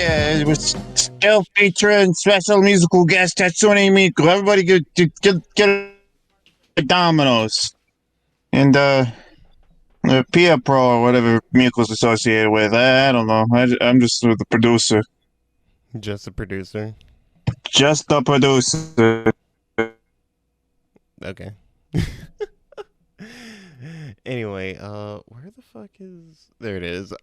it was still featuring special musical guest Tatsune Miku. Everybody get a Domino's. And, Pia Pro or whatever Miku's associated with. I don't know. I'm just the producer. Just a producer. Just the producer. Okay. Anyway, where the fuck is... There it is.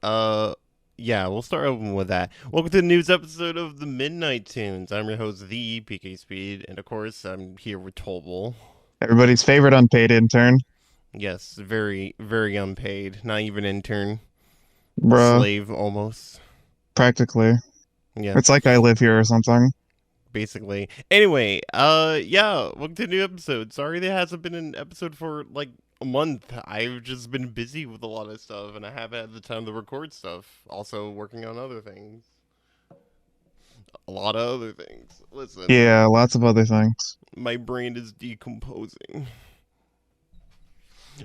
Yeah, we'll start open with that. Welcome to the news episode of the Midnight Toons. I'm your host, the PK Speed, and of course, I'm here with Toble. Everybody's favorite unpaid intern. Yes, very, very unpaid. Not even intern. Bruh. Slave, almost. Practically. Yeah. It's like I live here or something. Basically. Anyway, yeah, welcome to a new episode. Sorry there hasn't been an episode for, like, a month. I've just been busy with a lot of stuff, and I haven't had the time to record stuff. Also, working on other things. A lot of other things. Listen. Yeah, lots of other things. My brain is decomposing.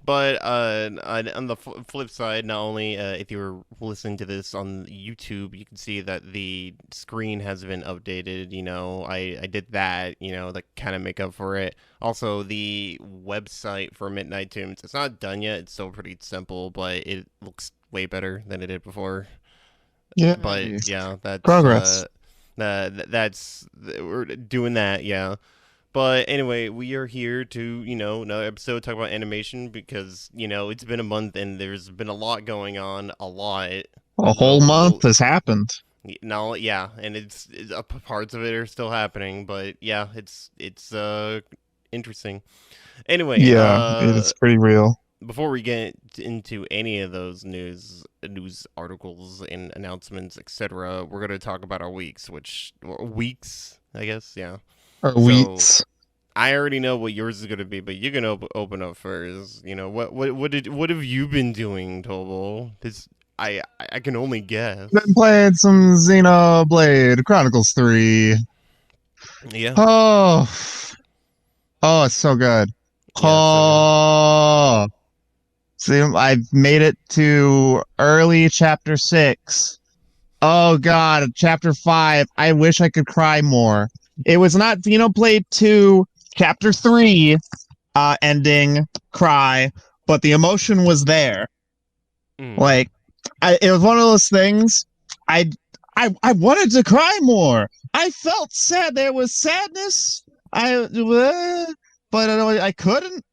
But on the flip side, not only if you were listening to this on YouTube, you can see that the screen has been updated. You know, I did that. You know, that kind of make up for it. Also, the website for Midnight Toons, it's not done yet. It's still pretty simple, but it looks way better than it did before. Yeah. But yeah, that's progress. That's we're doing that. Yeah. But anyway, we are here to, you know, another episode talk about animation because, you know, it's been a month and there's been a lot going on, a lot. A whole month has happened. No, yeah, and it's parts of it are still happening, but yeah, it's interesting. Anyway, yeah, it's pretty real. Before we get into any of those news articles and announcements, etc., we're gonna talk about our weeks, I guess, yeah. Weeks. I already know what yours is gonna be, but you can open up first. You know what have you been doing, Toble? I can only guess. Been playing some Xenoblade Chronicles 3. Yeah. Oh, it's so good. Yeah, See, I've made it to early chapter 6. Oh God, chapter 5. I wish I could cry more. It was not Xenoblade 2 chapter 3 ending cry, but the emotion was there. Like, it was one of those things. I wanted to cry more. I felt sad. There was sadness. But I couldn't.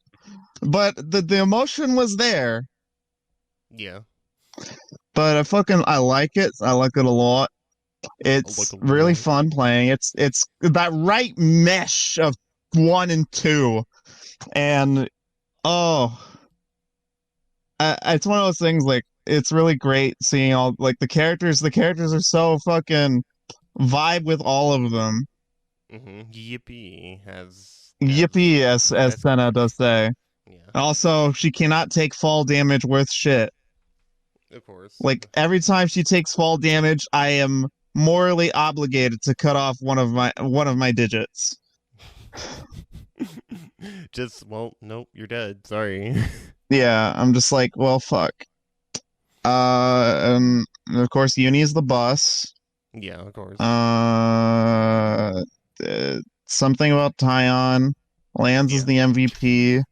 But the emotion was there. Yeah. But I like it. I like it a lot. It's really fun playing. It's that right mesh of 1 and 2, and it's one of those things. Like, it's really great seeing all, like, the characters. The characters are so fucking vibe with all of them. Yippee Yippee, as Senna does say. Yeah. Also, she cannot take fall damage worth shit. Of course. Like, every time she takes fall damage, I am morally obligated to cut off one of my digits. Nope, you're dead. Sorry. Yeah, I'm just like, well, fuck. And of course, Uni is the boss. Yeah, of course. Something about Tyon. Lance is the MVP.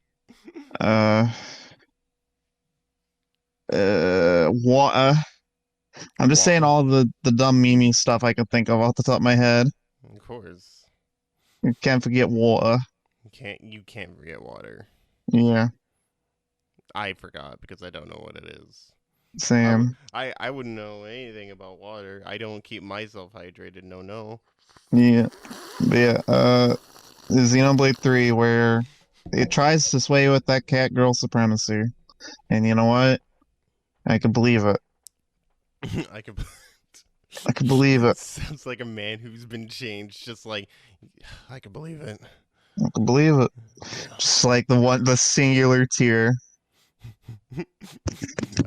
I'm just saying all the dumb meme stuff I can think of off the top of my head. Of course. You can't forget water. You can't forget water. Yeah. I forgot because I don't know what it is. Same. I wouldn't know anything about water. I don't keep myself hydrated. No. Yeah. But yeah. Xenoblade 3, where it tries to sway with that cat girl supremacy, and you know what? I can believe it. I can believe it. Sounds like a man who's been changed. Just like, I can believe it. I can believe it. Just like the singular tear.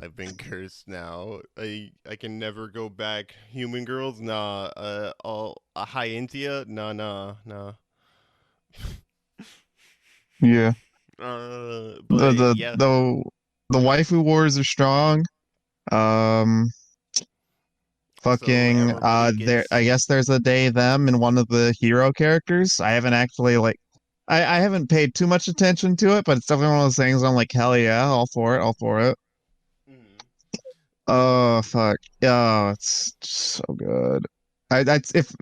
I've been cursed now. I can never go back. Human girls, nah. A Hyentia, nah. Yeah. But yeah. The waifu wars are strong. So Fucking everybody there gets I guess there's a they them in one of the hero characters. I haven't actually like I haven't paid too much attention to it, but it's definitely one of those things I'm like, hell yeah, all for it, all for it. mhm. Oh fuck. Oh, it's so good. I if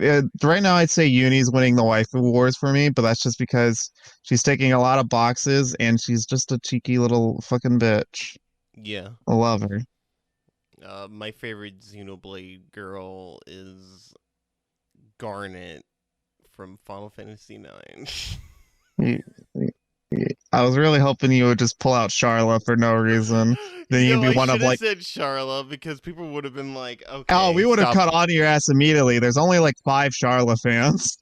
right now I'd say Uni's winning the waifu wars for me, but that's just because she's taking a lot of boxes and she's just a cheeky little fucking bitch. Yeah. I love her. My favorite Xenoblade girl is Garnet from Final Fantasy IX. Y- y- I was really hoping you would just pull out Charlotte for no reason. Then You you'd know, be I one of should have like, said Charla because people would have been like, oh, okay, we would have stop. cut on your ass immediately. There's only like 5 Charlotte fans.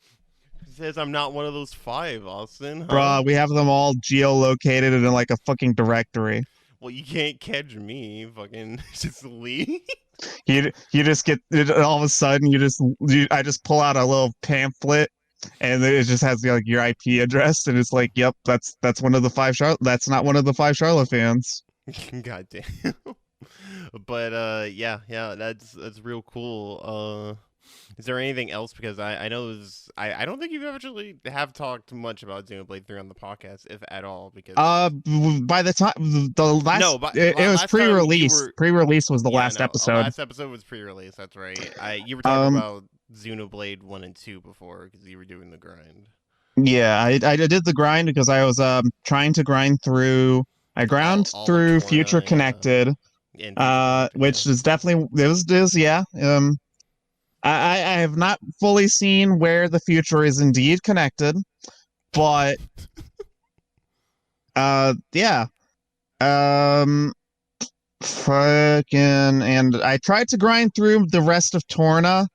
Says I'm not one of those five, Austin, huh? Bruh, we have them all geolocated in like a fucking directory. Well, you can't catch me, fucking just leave. You just get all of a sudden I just pull out a little pamphlet and it just has like your IP address and it's like, yep, that's one of the 5 Charlotte. That's not one of the 5 Charlotte fans. God damn. But yeah, that's real cool. Is there anything else? Because I know I don't think you've actually have talked much about Xenoblade 3 on the podcast, if at all. Because By the time the last no, but it was last time you pre-release. were Pre-release was the yeah, last no, episode. last episode was pre-release. That's right. You were talking Um, about Xenoblade 1 and 2 before because you were doing the grind. yeah, I did the grind because I was trying to grind through. I ground All of through Future Torna, Connected, yeah, and Future Connected, yeah. which is definitely it is yeah. I have not fully seen where the future is indeed connected, but yeah. Um fucking and I tried to grind through the rest of Torna,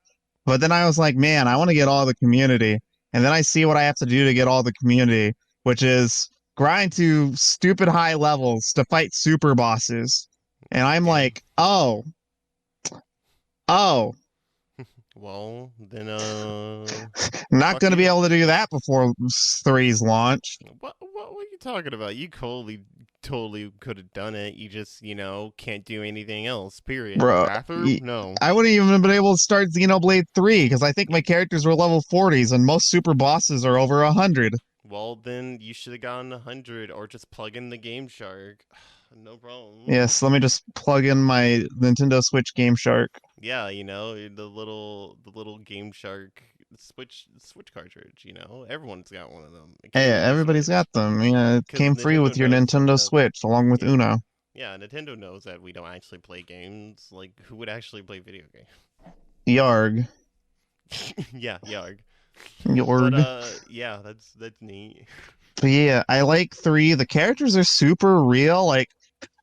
but then I was like, man, I want to get all the community. And then I see what I have to do to get all the community, which is grind to stupid high levels to fight super bosses. And I'm Damn. like, oh, Well, then not fuck gonna be you. able to do that before three's launch. What are you talking about? You totally could have done it. You just, can't do anything else. Period. Bro, Bathroom? No. I wouldn't even have been able to start Xenoblade 3 because I think my characters were level 40s and most super bosses are over 100. Well, then you should have gotten 100 or just plug in the Game Shark. No problem. Yes, let me just plug in my Nintendo Switch Game Shark. Yeah, the little Game Shark Switch cartridge. Everyone's got one of them. It Hey, came with the everybody's Switch. got them. Yeah, it 'Cause came free with your Nintendo Switch along with Yeah, Uno. yeah, Nintendo knows that we don't actually play games. Like, who would actually play video games? Yarg. Yeah, Yarg. Yorg. But yeah, that's neat. But yeah, I like 3. The characters are super real. Like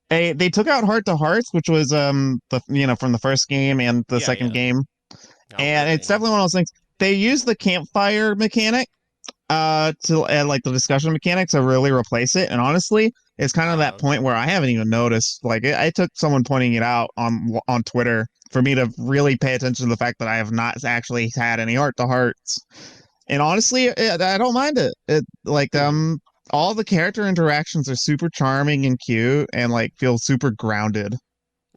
they took out Heart to Hearts, which was from the first game and the second Yeah. game. Oh, And really? it's definitely one of those things. They use the campfire mechanic to and like the discussion mechanic to really replace it. And honestly, it's kind of that point where I haven't even noticed. Like I took someone pointing it out on Twitter for me to really pay attention to the fact that I have not actually had any Heart to Hearts. And honestly, I don't mind it. All the character interactions are super charming and cute and like feel super grounded.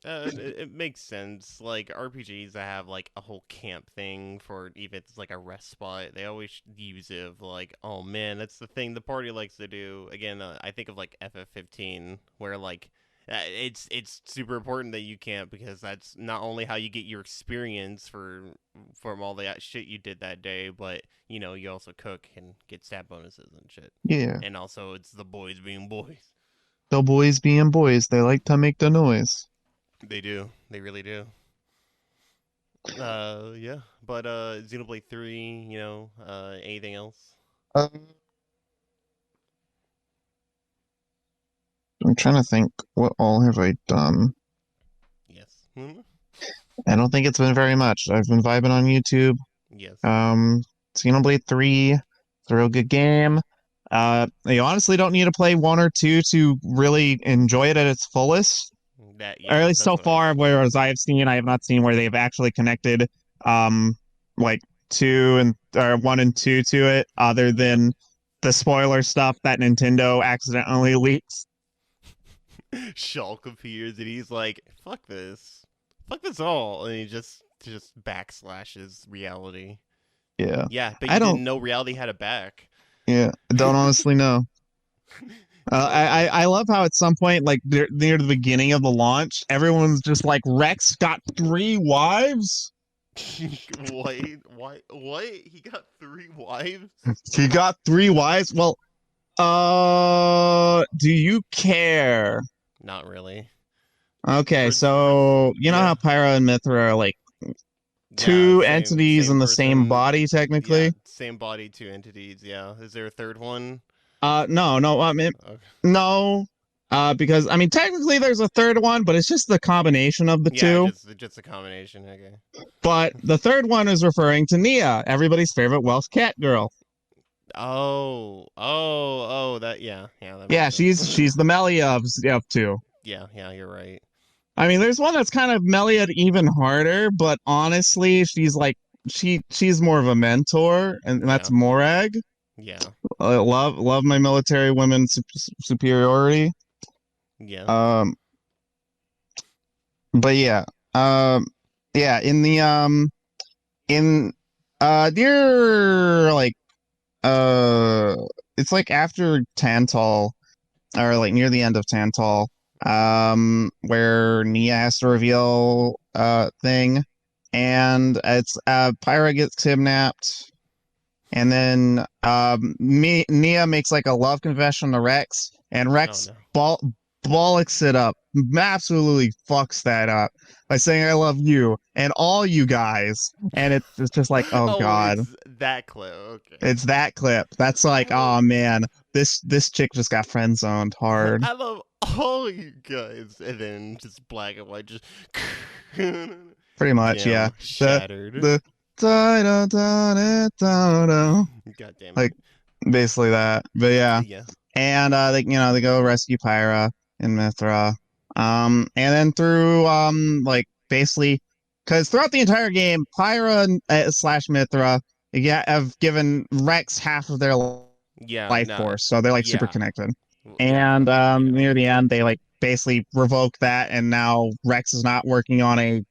It makes sense. Like RPGs that have like a whole camp thing for even if it's like a rest spot, they always use it of like, oh man, that's the thing the party likes to do. Again, I think of like FF15, where like it's super important that you camp because that's not only how you get your experience from all the shit you did that day, but you also cook and get stat bonuses and shit. Yeah. And also, it's the boys being boys. The boys being boys, they like to make the noise. They do. They really do. Yeah. But Xenoblade 3, anything else? I'm trying to think, what all have I done? Yes. Hmm? I don't think it's been very much. I've been vibing on YouTube. Yes. Xenoblade 3, it's a real good game. You honestly don't need to play 1 or 2 to really enjoy it at its fullest. Or at least so far, whereas I have not seen where they've actually connected like 1 and 2 to it, other than the spoiler stuff that Nintendo accidentally leaks. Shulk appears and he's like, fuck this all, and he just just backslashes reality. Yeah. Yeah, but I you don't. didn't know reality had a back. Yeah. I don't honestly know. Totally. I love how at some point, like near the beginning of the launch, everyone's just like, Rex got 3 wives. Wait, what? He got 3 wives? He got 3 wives. Well, do you care? Not really. Okay, For so you know how yeah, Pyra and Mithra are like yeah, two entities same in the same person. body, Yeah, technically? same body, 2 entities. Yeah, is there a third one? No, I mean, Okay. no. Because I mean, technically there's a third one, but it's just the combination of the Yeah, two. just a combination. Okay. But the third one is referring to Nia, everybody's favorite Welsh cat girl. That yeah, that makes Yeah, sense. she's the Melia of two. Yeah, you're right. I mean, there's one that's kind of Melia even harder, but honestly, she's like she's more of a mentor, and that's Yeah, Morag. yeah, Love my military women superiority. yeah. Um, but yeah, um, yeah, in near like uh it's like after Tantal, or like near the end of Tantal, where Nia has to reveal thing, and it's Pyra gets kidnapped, and then Nia makes like a love confession to Rex, and Oh Rex no. bollocks it up, absolutely fucks that up by saying I love you and all you guys, and it's just like, oh Oh, god. it's that clip. Okay. It's that clip. That's I like, love oh man, this chick just got friend zoned hard. I love all you guys, and then just black and white, just Pretty much, yeah. The shattered. the da da da da da da. God damn it. Like basically that. But yeah. Yeah. And they go rescue Pyra and Mithra. And then through like basically, because throughout the entire game, Pyra slash Mithra, yeah, have given Rex half of their Yeah. life No. force, so they're like super Yeah. connected. Yeah. And Yeah. near the end, they like basically revoke that, and now Rex is not working on a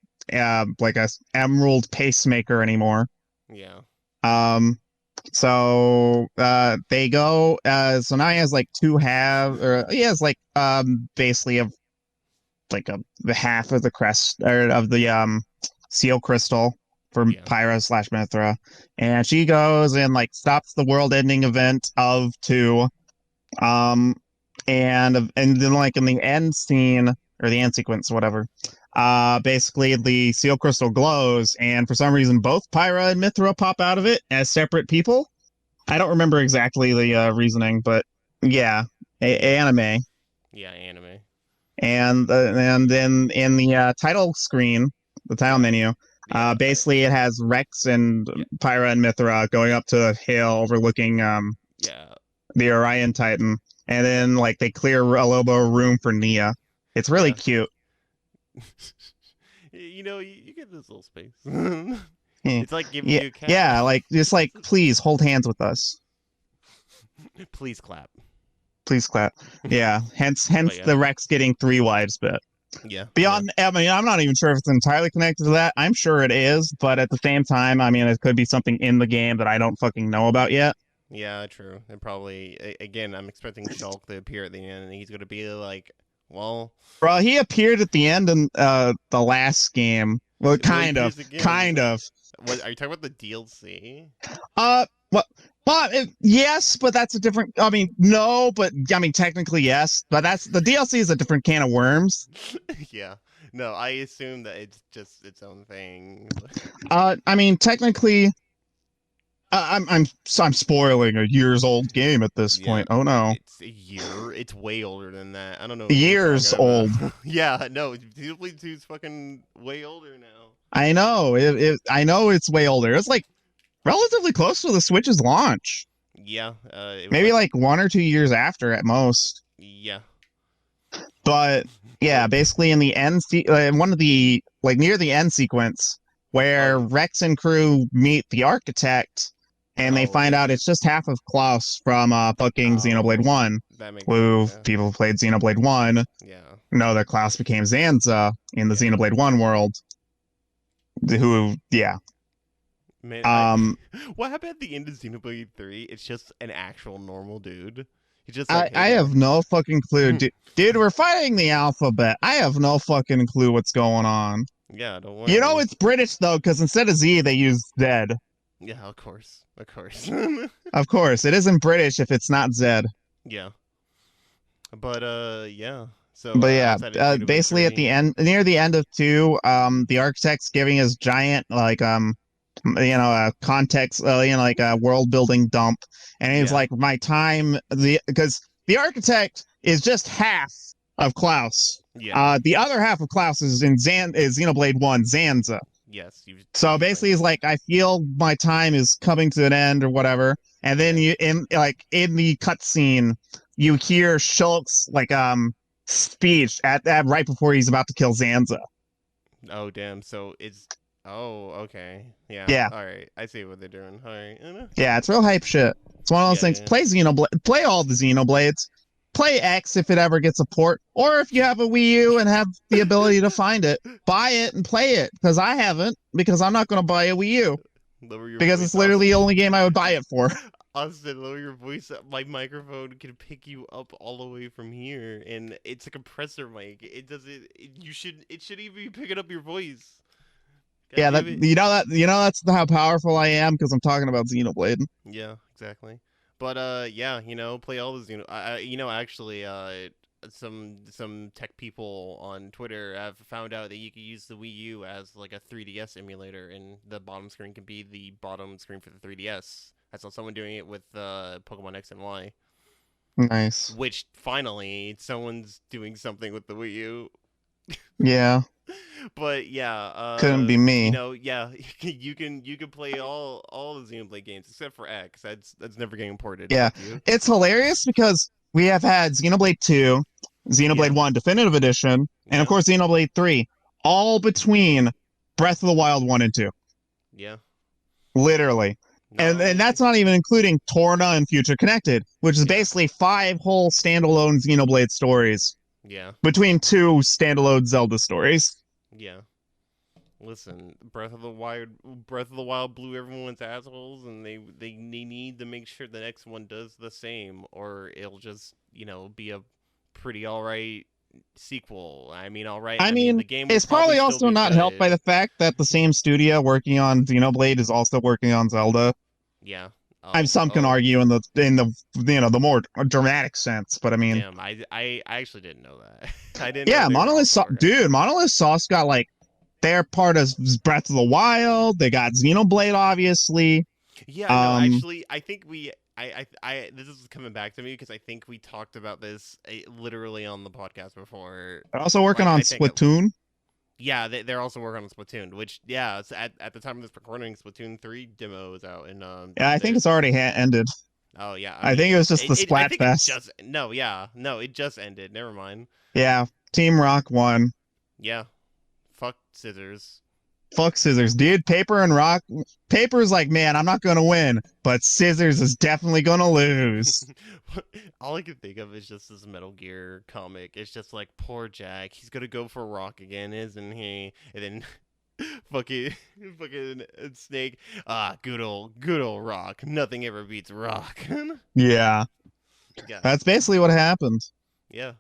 like a emerald pacemaker anymore. Yeah. Um, so they go. So now he has like two halves, or he has like basically the half of the crest or of the seal crystal for Yeah. Pyra slash Mithra, and she goes and like stops the world-ending event of two. And then like in the end scene or the end sequence, whatever, basically the seal crystal glows, and for some reason both Pyra and Mithra pop out of it as separate people. I don't remember exactly the reasoning, but yeah, anime. Yeah. Anime. And then in the title screen, the title menu, Yeah. basically it has Rex and Yeah. Pyra and Mithra going up to a hill overlooking Yeah. the Orion Titan, and then like they clear a little bit of room for Nia. It's really Yeah. cute. You get this little space. Yeah, It's like giving yeah, you a cat. yeah. Like just like please hold hands with us. Please clap. Please clap. Yeah. Hence Yeah. the Rex getting 3 wives bit. Yeah. Beyond, I mean, I'm not even sure if it's entirely connected to that. I'm sure it is, but at the same time, I mean, it could be something in the game that I don't fucking know about yet. Yeah, true. And probably again, I'm expecting Shulk to appear at the end, and he's gonna be like, "Well, Bro, he appeared at the end in the last game. Well, kind of. What are you talking about? The DLC? What? But yes, but that's a different. I mean, no, but I mean, technically yes, but that's the DLC is a different can of worms. Yeah. No, I assume that it's just its own thing. I mean, technically, I'm spoiling a years old game at this point. Oh no, It's a year. It's way older than that. I don't know. Years old. Yeah, no. Xenoblade 2 is fucking way older now. I know I know it's way older. It's like relatively close to the Switch's launch. Yeah. It was Maybe like 1 or 2 years after at most. Yeah. But yeah, basically in the end, one of the like near the end sequence where Rex and crew meet the architect, and they find out it's just half of Klaus from fucking Xenoblade 1. That makes Who sense, yeah. people who played Xenoblade 1 Yeah. know that Klaus became Zanza in the Xenoblade 1 world. who, yeah. Man, Um, what happened at the end of Xenoblade 3? It's just an actual normal dude. He's just like, hey I have there. no fucking clue, dude. We're fighting the alphabet. I have no fucking clue what's going on. Yeah, don't You know worry. it's British though, because instead of Z they use Z. Yeah, of course, of course. Of course, it isn't British if it's not Z. Yeah, but yeah. So But yeah, outside of Xenoblade basically at 3, the end, near the end of two, the architect's giving us giant a context, like a world building dump, and he's yeah, like, my time, because the architect is just half of Klaus. yeah, The other half of Klaus is in Xenoblade One, Zanza. yes, you So you're right. basically, he's like, I feel my time is coming to an end or whatever, and then Yeah. in the cutscene, you hear Shulk's speech at right before he's about to kill Zanza. Oh damn. So it's. Oh okay. Yeah. Yeah, All right. I see what they're doing. All right. yeah, it's real hype shit. It's one of those Yeah. things. Yeah. Play all the Xenoblades. Play X if it ever gets a port, or if you have a Wii U and have the ability to find it, buy it and play it. Because I haven't, because I'm not going to buy a Wii U Lower your because voice, it's literally the only game I would buy it for. Austin, lower your voice. My microphone can pick you up all the way from here, and it's a compressor mic. It doesn't. You should. It shouldn't even be picking up your voice. God Yeah, damn it. that's how powerful I am because I'm talking about Xenoblade. Yeah, exactly. But yeah, play all the actually, some tech people on Twitter have found out that you could use the Wii U as like a 3DS emulator, and the bottom screen can be the bottom screen for the 3DS. I saw someone doing it with Pokemon X and Y, Nice. which finally someone's doing something with the Wii U. Yeah, But yeah, couldn't be me. yeah, you can play all the Xenoblade games except for X. That's never getting ported. Yeah, Fuck you. it's hilarious because we have had Xenoblade 2, Xenoblade Yeah, 1 Definitive Edition, and of yeah, course Xenoblade 3, all between Breath of the Wild 1 and 2. yeah. Literally. No, And I mean, that's not even including Torna and Future Connected, which is yeah, basically 5 whole standalone Xenoblade stories yeah, between 2 standalone Zelda stories. yeah. Listen, Breath of the Wild blew everyone's assholes, and they need to make sure the next one does the same, or it'll just be a pretty alright sequel. I mean, alright. I I mean, mean, the game will it's probably probably still also be not helped by good. the fact that the same studio working on Xenoblade is also working on Zelda. Yeah. Some can Oh, argue in the more dramatic sense, but I mean, damn. I actually didn't know that. I didn't know yeah, they were also working on it. Monolith Sauce got like they're part of Breath of the Wild. They got Xenoblade, obviously. Yeah, no, Um, actually, I think this is coming back to me because I think we talked about this literally on the podcast before. they're also working Like, on I think, Splatoon. yeah, they're also working on Splatoon, which, yeah, it's at the time of this recording, Splatoon 3 demo is out, and Yeah, I think it's already ended. oh yeah, I I think it mean, was just the I think it Splatfest. just no, yeah, no, it just ended. Never mind. Yeah, Team Rock won. Yeah, fuck scissors. Fuck Scissors, dude. Paper and Rock. Paper's like, man, I'm not gonna win, but Scissors is definitely gonna lose. All I can think of is just this Metal Gear comic. It's just like poor Jack. He's gonna go for Rock again, isn't he? And then fucking fucking Snake. Ah, good old Rock. Nothing ever beats Rock. Yeah, Yeah, that's basically what happened. yeah.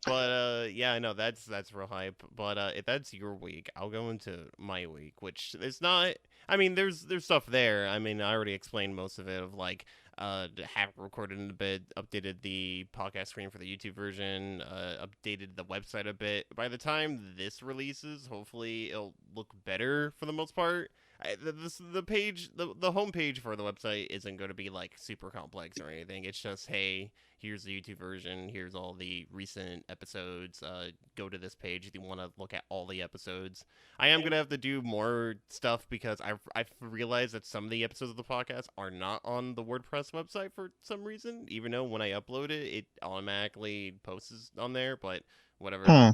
But yeah, I know that's real hype. But if that's your week, I'll go into my week, which is not. I mean, there's stuff there. I mean, I already explained most of it. Of like, have recorded in a bit, updated the podcast screen for the YouTube version, updated the website a bit. By the time this releases, hopefully it'll look better for the most part. The page, the homepage for the website isn't going to be like super complex or anything. It's just, hey, here's the YouTube version. Here's all the recent episodes. Go to this page if you want to look at all the episodes. I am gonna have to do more stuff because I've realized that some of the episodes of the podcast are not on the WordPress website for some reason. Even though when I upload it, it automatically posts on there. But whatever. Huh.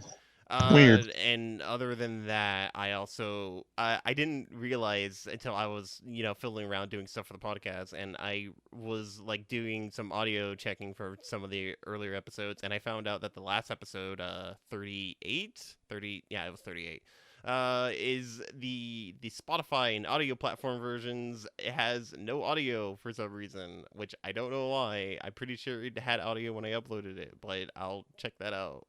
Weird. And other than that, I also I didn't realize until I was fiddling around doing stuff for the podcast, and I was like doing some audio checking for some of the earlier episodes, and I found out that the last episode, 38, 30, yeah, it was 38. Is the Spotify and audio platform versions, it has no audio for some reason, which I don't know why. I'm pretty sure it had audio when I uploaded it, but I'll check that out.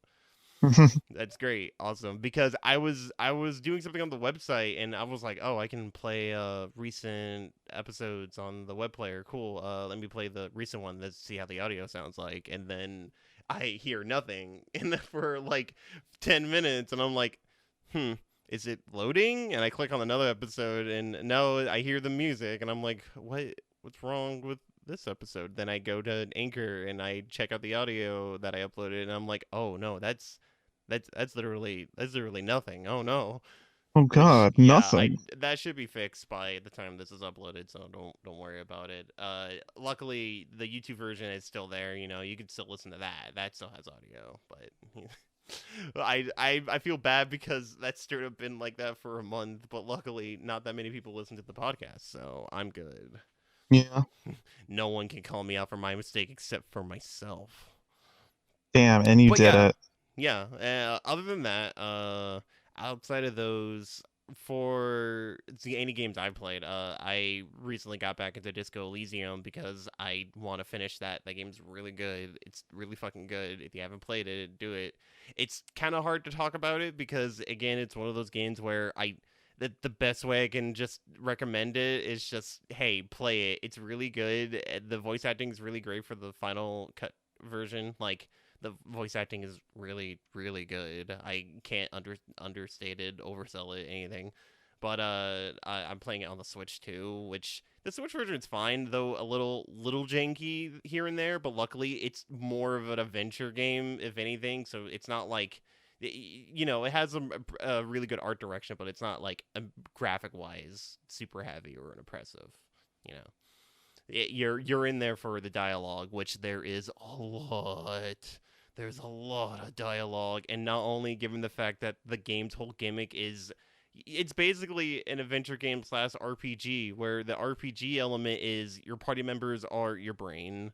That's great, awesome. Because I was doing something on the website, and I was like, oh, I can play recent episodes on the web player. Cool. Let me play the recent one. Let's see how the audio sounds like. And then I hear nothing, and then for like 10 minutes, and I'm like, hmm. Is it loading? And I click on another episode, and no, I hear the music, and I'm like, what? What's wrong with this episode? Then I go to Anchor and I check out the audio that I uploaded, and I'm like, oh no, that's literally nothing. Oh no. Oh Which, God, yeah, I nothing. that should be fixed by the time this is uploaded, so don't worry about it. Luckily the YouTube version is still there. You can still listen to that. That still has audio, but I feel bad because that's straight up been like that for a month. But luckily, not that many people listen to the podcast, so I'm good. Yeah. No one can call me out for my mistake except for myself. Damn, and you But did yeah, it. yeah. Other than that, outside of those, for the any games I've played, I recently got back into Disco Elysium because I want to finish that. That game's really good. It's really fucking good. If you haven't played it, do it. It's kind of hard to talk about it because again, it's one of those games where the best way I can just recommend it is just, hey, play it. It's really good. The voice acting is really great for the final cut version. Like, the voice acting is really really good. I can't understate it, oversell it, anything. But I'm playing it on the Switch too, which the Switch version is fine, though a little janky here and there. But luckily, it's more of an adventure game, if anything. So it's not like, it has a really good art direction, but it's not like graphic wise super heavy or impressive. You know, you're in there for the dialogue, which there is a lot. There's a lot of dialogue, and not only given the fact that the game's whole gimmick is, it's basically an adventure game slash RPG, where the RPG element is your party members are your brain,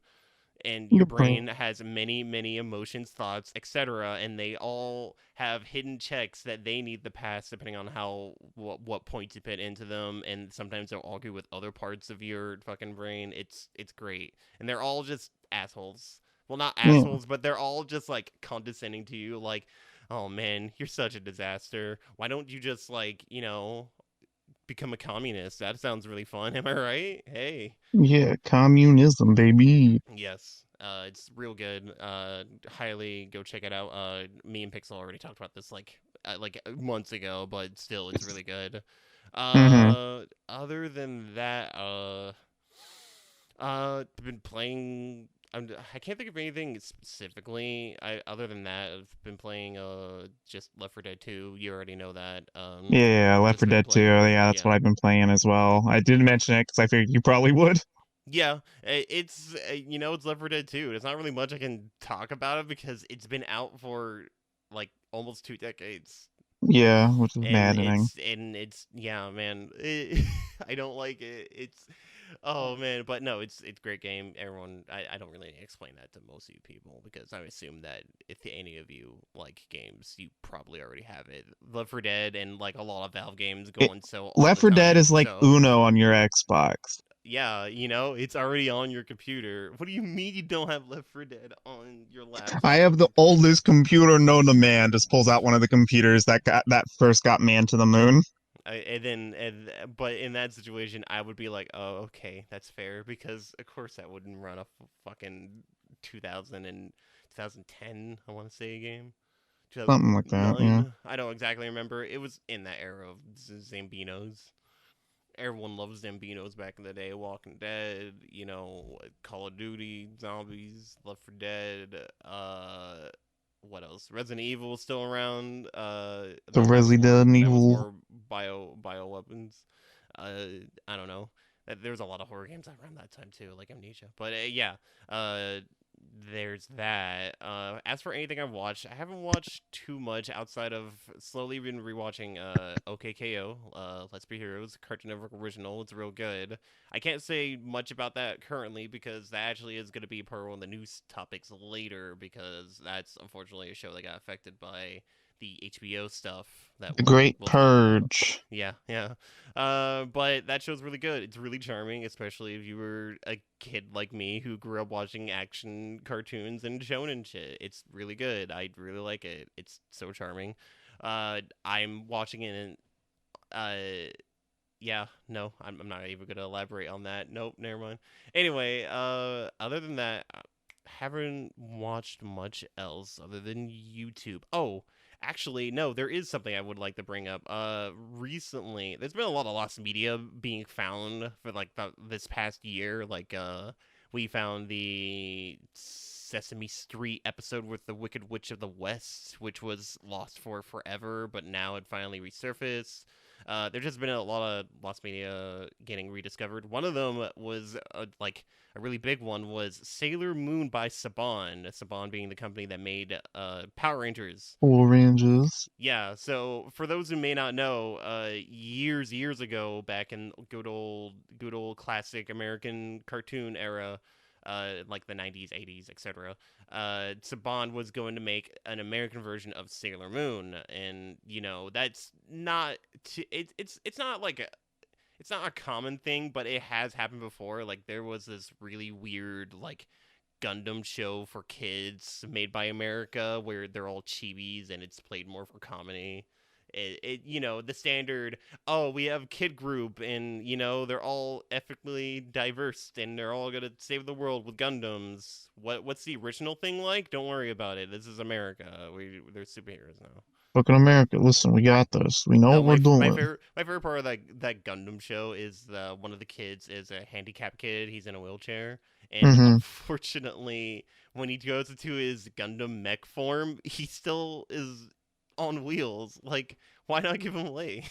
and your Your brain. brain has many many emotions, thoughts, etc., and they all have hidden checks that they need to pass depending on how what points you put into them, and sometimes they'll argue with other parts of your fucking brain. It's great, and they're all just assholes. Well, not Yeah. assholes, but they're all just like condescending to you, like, oh man, you're such a disaster, why don't you just, like, become a communist? That sounds really fun. Am I right? Hey. Yeah, communism, baby. Yes, it's real good. Highly go check it out. Me and Pixel already talked about this like months ago, but still, it's really good. Mm-hmm. Other than that, been playing. I can't think of anything specifically. Other than that, I've been playing just Left 4 Dead 2. You already know that. Yeah, Left Just 4 been Dead 2. playing. Yeah, that's Yeah. what I've been playing as well. I did mention it because I figured you probably would. Yeah, it's Left 4 Dead 2. There's not really much I can talk about it because it's been out for like almost 2 decades, Yeah, which is and maddening. it's yeah, man. I don't like it. It's, oh man, but no, it's a great game. Everyone, I don't really explain that to most of you people because I assume that if any of you like games, you probably already have it. Left 4 Dead and like a lot of Valve games go It, on sale all Left the 4 Dead time. is like So Uno on your Xbox. yeah, it's already on your computer. What do you mean you don't have Left 4 Dead on your I laptop or have the computer? oldest computer known to man. Just pulls out one of the computers that first got man to the moon. But in that situation, I would be like, oh, okay, that's fair, because of course that wouldn't run a fucking 2000 and 2010, I want to say, a game. Something like that, yeah. 2009. I don't exactly remember. It was in that era of Zambinos. Everyone loves Zambinos back in the day. Walking Dead, Call of Duty, Zombies, Left 4 Dead. What else? Resident Evil was still around. The Resident That was Evil. more bio weapons. I don't know. There was a lot of horror games around that time too, like Amnesia. But yeah, there's that. As for anything I've watched, I haven't watched too much outside of slowly been rewatching OKKO, Let's Be Heroes, Cartoon Network original. It's real good. I can't say much about that currently because that actually is going to be part of one of the news topics later because that's unfortunately a show that got affected by the HBO stuff that The we'll Great we'll talk about. Purge. Yeah, yeah. But that show's really good. It's really charming, especially if you were a kid like me who grew up watching action cartoons and shonen shit. It's really good. I really like it. It's so charming. I'm watching it in yeah, no, I'm not even gonna elaborate on that. Nope, never mind. Anyway, other than that, I haven't watched much else other than YouTube. Oh, actually, no, there is something I would like to bring up. Recently, there's been a lot of lost media being found for like this past year. Like, we found the Sesame Street episode with the Wicked Witch of the West, which was lost for forever, but now it finally resurfaced. There's just been a lot of lost media getting rediscovered. One of them was like a really big one was Sailor Moon by Saban. Saban being the company that made Power Rangers. Cool Ranges. Yeah, so for those who may not know, years ago, back in good old classic American cartoon era, like the 90s, 80s, etc. Saban was going to make an American version of Sailor Moon, and you know that's not it's not like it's not a common thing, but it has happened before. Like there was this really weird like Gundam show for kids made by America where they're all chibis and it's played more for comedy. You know, the standard, oh, we have kid group and, you know, they're all ethically diverse and they're all going to save the world with Gundams. What's the original thing like? Don't worry about it. This is America. They're superheroes now. Fucking America, listen, we got this. We know No, what we're doing. my favorite part of that Gundam show is one of the kids is a handicapped kid. He's in a wheelchair, and Mm-hmm. unfortunately, when he goes into his Gundam mech form, he still is on wheels. Like, why not give him a leg?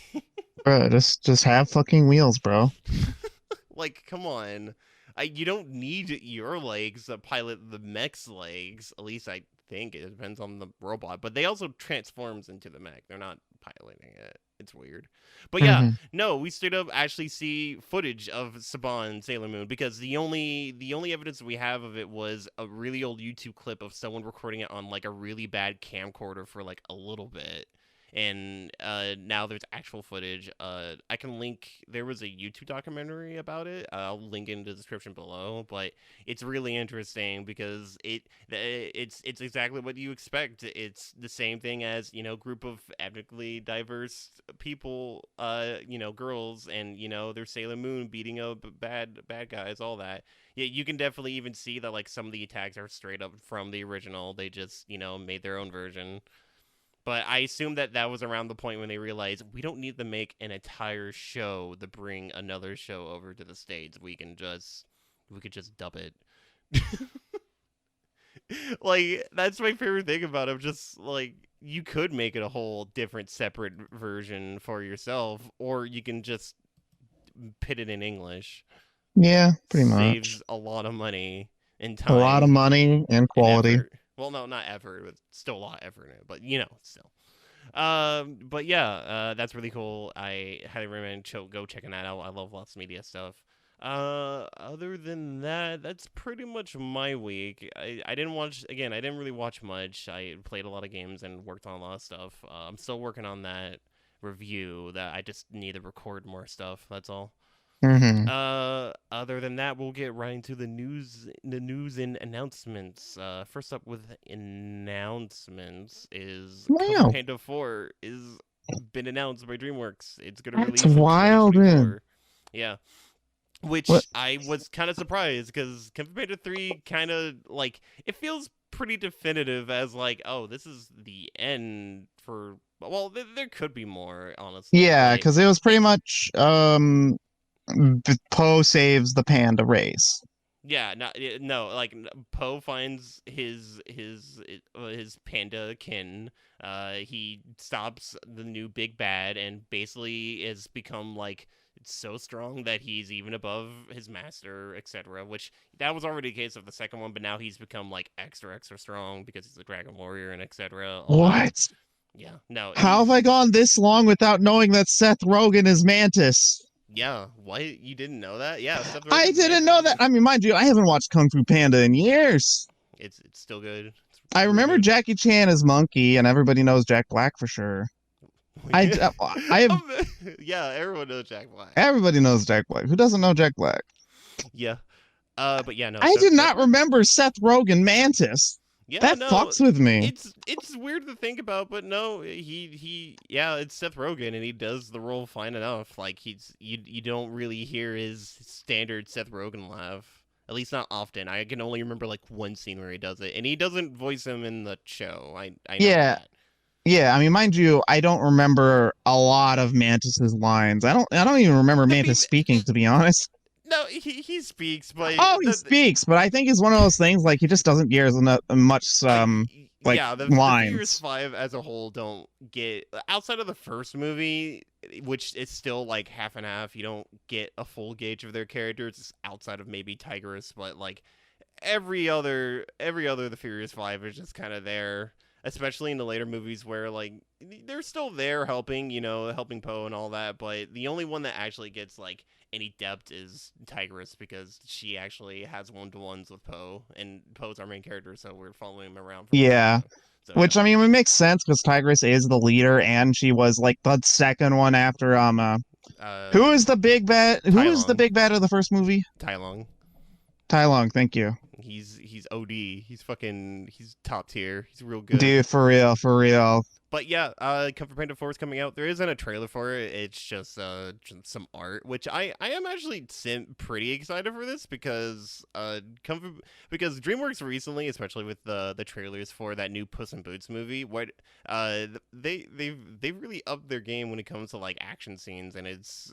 Bro, just have fucking wheels, bro. Like, come on. You don't need your legs to pilot the mech's legs. At least I think it depends on the robot. But they also transforms into the mech. They're not piloting it. It's weird. But yeah, Mm-hmm. no, we straight up actually see footage of Saban and Sailor Moon because the only evidence we have of it was a really old YouTube clip of someone recording it on like a really bad camcorder for like a little bit and now there's actual footage. I can link. There was a YouTube documentary about it. I'll link in the description below. But it's really interesting because it's exactly what you expect. It's the same thing as you know, group of ethnically diverse people. You know, girls, and you know, they're Sailor Moon beating up bad guys. All that. Yeah, you can definitely even see that like some of the attacks are straight up from the original. They just you know made their own version. But I assume that that was around the point when they realized we don't need to make an entire show to bring another show over to the States. We could just dub it. Like that's my favorite thing about it. Just like you could make it a whole different separate version for yourself, or you can just put it in English. Yeah, pretty much. Saves a lot of money and A lot of time money and and quality. effort. Well, no, not effort, but still a lot of effort in it. But you know, still. But yeah, that's really cool. I highly recommend go checking that out. I love lots of media stuff. Other than that, that's pretty much my week. I didn't watch again. I didn't really watch much. I played a lot of games and worked on a lot of stuff. I'm still working on that review. That I just need to record more stuff. That's all. Mm-hmm. Other than that, we'll get right into the news and announcements. First up with announcements is Kung Fu Wow, Panda 4 is been announced by DreamWorks. It's gonna that's release in wild, man. 2024. Yeah, What? which I was kind of surprised because Kung Fu Panda 3 kind of like it feels pretty definitive as like, oh, this is the end for. Well, there could be more, honestly, Yeah, but because it was pretty much Poe saves the panda race. Yeah, no, like Poe finds his panda kin. He stops the new big bad and basically has become like so strong that he's even above his master, etc. Which that was already the case of the second one, but now he's become like extra strong because he's a dragon warrior and etc. All that. What? Yeah, no, How have I gone this long without knowing that Seth Rogen is Mantis? yeah. Why you didn't know that? Yeah, Seth I Rogen's didn't know Mantis. that. I mean, mind you, I haven't watched Kung Fu Panda in years. It's still good. It's I real remember good. Jackie Chan as Monkey, and everybody knows Jack Black for sure. I, I have Um, yeah, everyone knows Jack Black. everybody knows Jack Black. Who doesn't know Jack Black? Yeah. But yeah, no, I did Seth not Rogen. remember Seth Rogen Mantis. Yeah, That no, fucks with me. it's weird to think about, but no, yeah, it's Seth Rogen, and he does the role fine enough. Like you don't really hear his standard Seth Rogen laugh. At least not often. I can only remember like one scene where he does it, and he doesn't voice him in the show. I know Yeah, that. yeah. I mean, mind you, I don't remember a lot of Mantis's lines. I don't even remember To Mantis be speaking, to be honest. no, he speaks, but Oh, he speaks, but I think it's one of those things like he just doesn't get as much like yeah, the Furious lines. Five as a whole don't get outside of the first movie, which is still like half and half. You don't get a full gauge of their characters outside of maybe Tigress, but like every other the Furious Five is just kind of there. Especially in the later movies where like they're still there helping, helping Poe and all that, but the only one that actually gets like any depth is Tigress because she actually has one-to-ones with Poe, and Poe's our main character, so we're following him around for most of the Yeah. show. So yeah. Which I mean, it makes sense because Tigress is the leader, and she was like the second one after Uh, who is the big bad? Who is the Tai big bad of the first movie? Tai Long. Tai Long, thank you, He's OD. He's top tier. He's real good. dude. For real, for real. But yeah, Comfort Panda 4 is coming out. There isn't a trailer for it. It's just some art, which I am actually pretty excited for this because because DreamWorks recently, especially with the trailers for that new Puss in Boots movie, they've really upped their game when it comes to like action scenes, and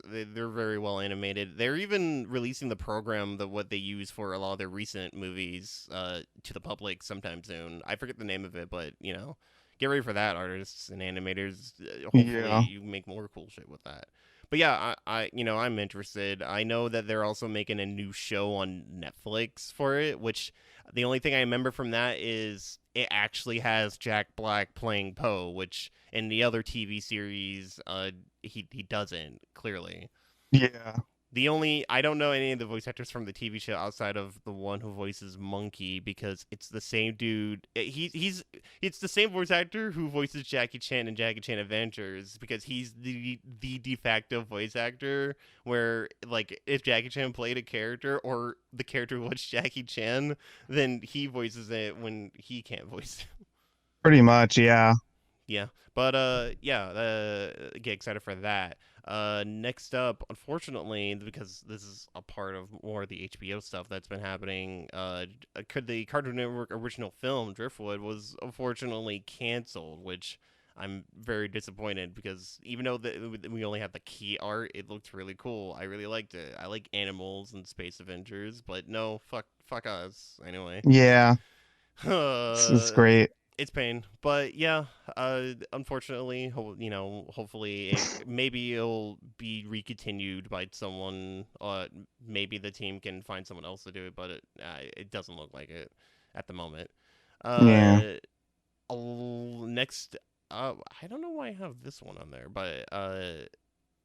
they're very well animated. They're even releasing the program that what they use for a lot of their recent movies to the public sometime soon. I forget the name of it, but get ready for that, artists and animators. Hopefully, Yeah, you make more cool shit with that. But yeah, I'm interested. I know that they're also making a new show on Netflix for it, which the only thing I remember from that is it actually has Jack Black playing Poe, which in the other TV series, he doesn't clearly. yeah. I don't know any of the voice actors from the TV show outside of the one who voices Monkey because it's the same dude. It's the same voice actor who voices Jackie Chan in Jackie Chan Adventures because he's the de facto voice actor. Where like if Jackie Chan played a character or the character was Jackie Chan, then he voices it when he can't voice it. Pretty much, yeah. Yeah, but yeah, get excited for that. Next up, unfortunately, because this is a part of more of the HBO stuff that's been happening, could the Cartoon Network original film Driftwood was unfortunately canceled, which I'm very disappointed because even though we only have the key art, it looked really cool. I really liked it. I like animals and space adventures, but no, fuck us anyway. Yeah, it's Uh, great. it's pain, but yeah, unfortunately, hopefully maybe it'll be recontinued by someone, maybe the team can find someone else to do it, but it doesn't look like it at the moment. Yeah. uh Next, I don't know why I have this one on there, but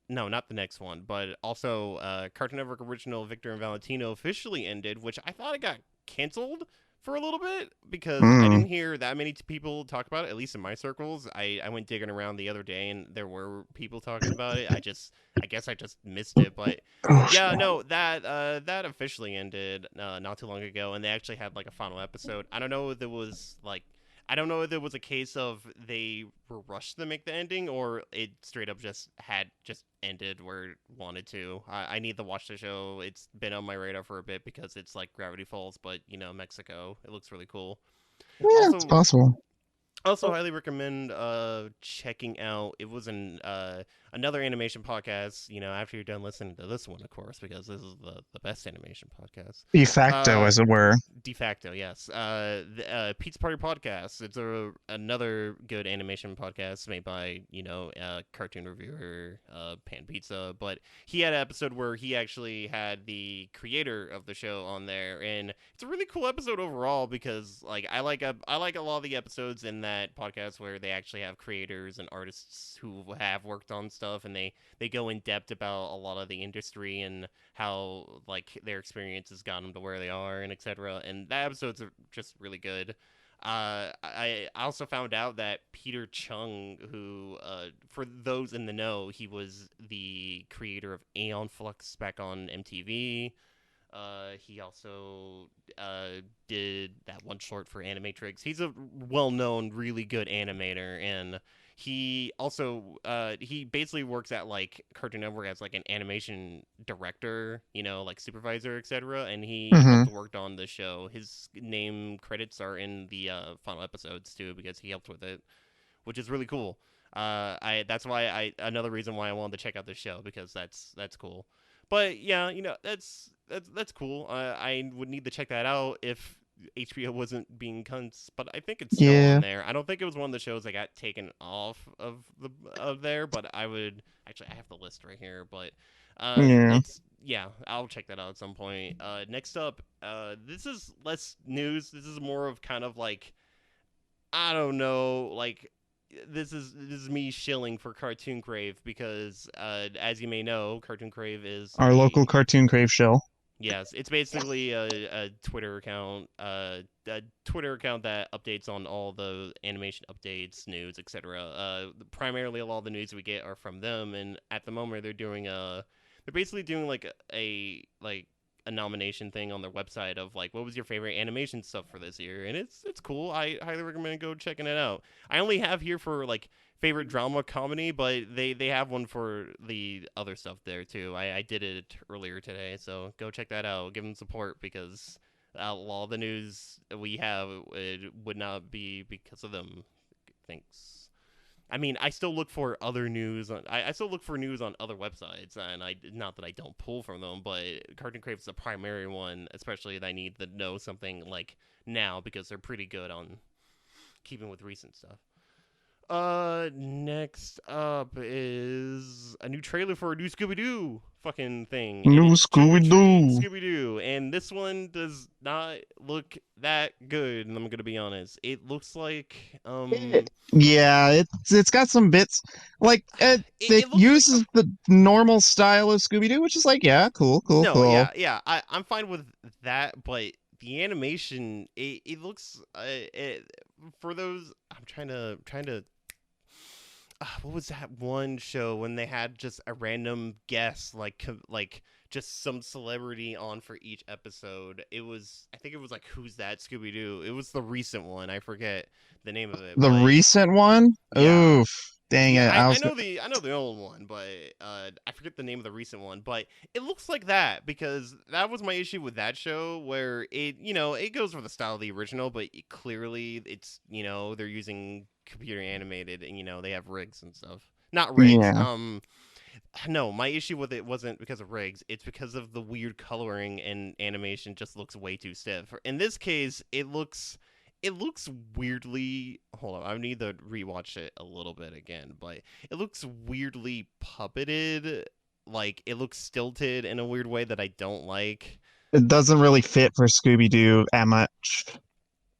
no, not the next one, but also Cartoon Network original Victor and Valentino officially ended, which I thought it got canceled for a little bit because I Mm. didn't hear that many people talk about it, at least in my circles. I went digging around the other day and there were people talking about it. I guess I just missed it, but Oh yeah, shit. no, that officially ended not too long ago, and they actually had like a final episode. I don't know if there was a case of they were rushed to make the ending, or it straight up just ended where it wanted to. I need to watch the show. It's been on my radar for a bit because it's like Gravity Falls, but Mexico. It looks really cool. Yeah, it's Also, possible. highly recommend checking out. It was an another animation podcast. After you're done listening to this one, of course, because this is the best animation podcast. De facto, Uh, as it were. De facto, yes. Pizza Party Podcast. It's another good animation podcast made by cartoon reviewer Pan Pizza. But he had an episode where he actually had the creator of the show on there, and it's a really cool episode overall because I like a lot of the episodes in that podcast where they actually have creators and artists who have worked on stuff, and they go in depth about a lot of the industry and how their experiences got them to where they are and etc. And that episode's just really good. I also found out that Peter Chung, who for those in the know, he was the creator of Aeon Flux back on MTV. He also did that one short for Animatrix. He's a well-known, really good animator, and he also he basically works at Cartoon Network as an animation director, supervisor, etc. And he Hmm. helped work on the show. His name credits are in the final episodes too because he helped with it, which is really cool. I that's why another reason why I wanted to check out this show because that's cool. But yeah, that's cool. I would need to check that out if HBO wasn't being cunts, but I think it's still on Yeah. there. I don't think it was one of the shows that got taken off of there, but I would actually I have the list right here, but Yeah. it's yeah, I'll check that out at some point. Next up, this is less news. This is more of kind of I don't know, this is me shilling for Cartoon Crave because, as you may know, Cartoon Crave is Our local Cartoon Crave show. yes, it's basically a Twitter account, that updates on all the animation updates, news, etc. Primarily, a lot of the news we get are from them, and at the moment, they're basically doing a nomination thing on their website of what was your favorite animation stuff for this year, and it's cool. I highly recommend go checking it out. I only have here for favorite drama comedy, but they have one for the other stuff there too. I did it earlier today, so go check that out. Give them support because a lot of the news we have it would not be because of them. Thanks. I mean, I still look for other news. I still look for news on other websites, and I not that I don't pull from them, but Cartoon Crave is the primary one, especially that I need to know something now because they're pretty good on keeping with recent stuff. Next up is a new trailer for a new Scooby Doo fucking thing, and New it's Trick or Scooby Treat Doo. Scooby Doo, and this one does not look that good. And I'm gonna be honest, it looks Yeah, it's got some bits it it looks like uses the normal style of Scooby Doo, which is yeah, cool, cool, no, cool. yeah, I'm fine with that, but the animation, it looks for those. I'm trying to what was that one show when they had just a random guest just some celebrity on for each episode? I think it was Who's That Scooby Doo? It was the recent one. I forget the name of it, The but recent one? yeah. Oof. Dang Yeah, it. I know the old one, but I forget the name of the recent one. But it looks like that because that was my issue with that show, where it goes for the style of the original, but clearly it's they're using computer animated, and they have rigs and stuff. Not rigs. Yeah. No, my issue with it wasn't because of rigs. It's because of the weird coloring and animation just looks way too stiff. In this case, it looks weirdly. Hold on, I need to rewatch it a little bit again, but it looks weirdly puppeted. It looks stilted in a weird way that I don't like. It doesn't really fit for Scooby Doo that much.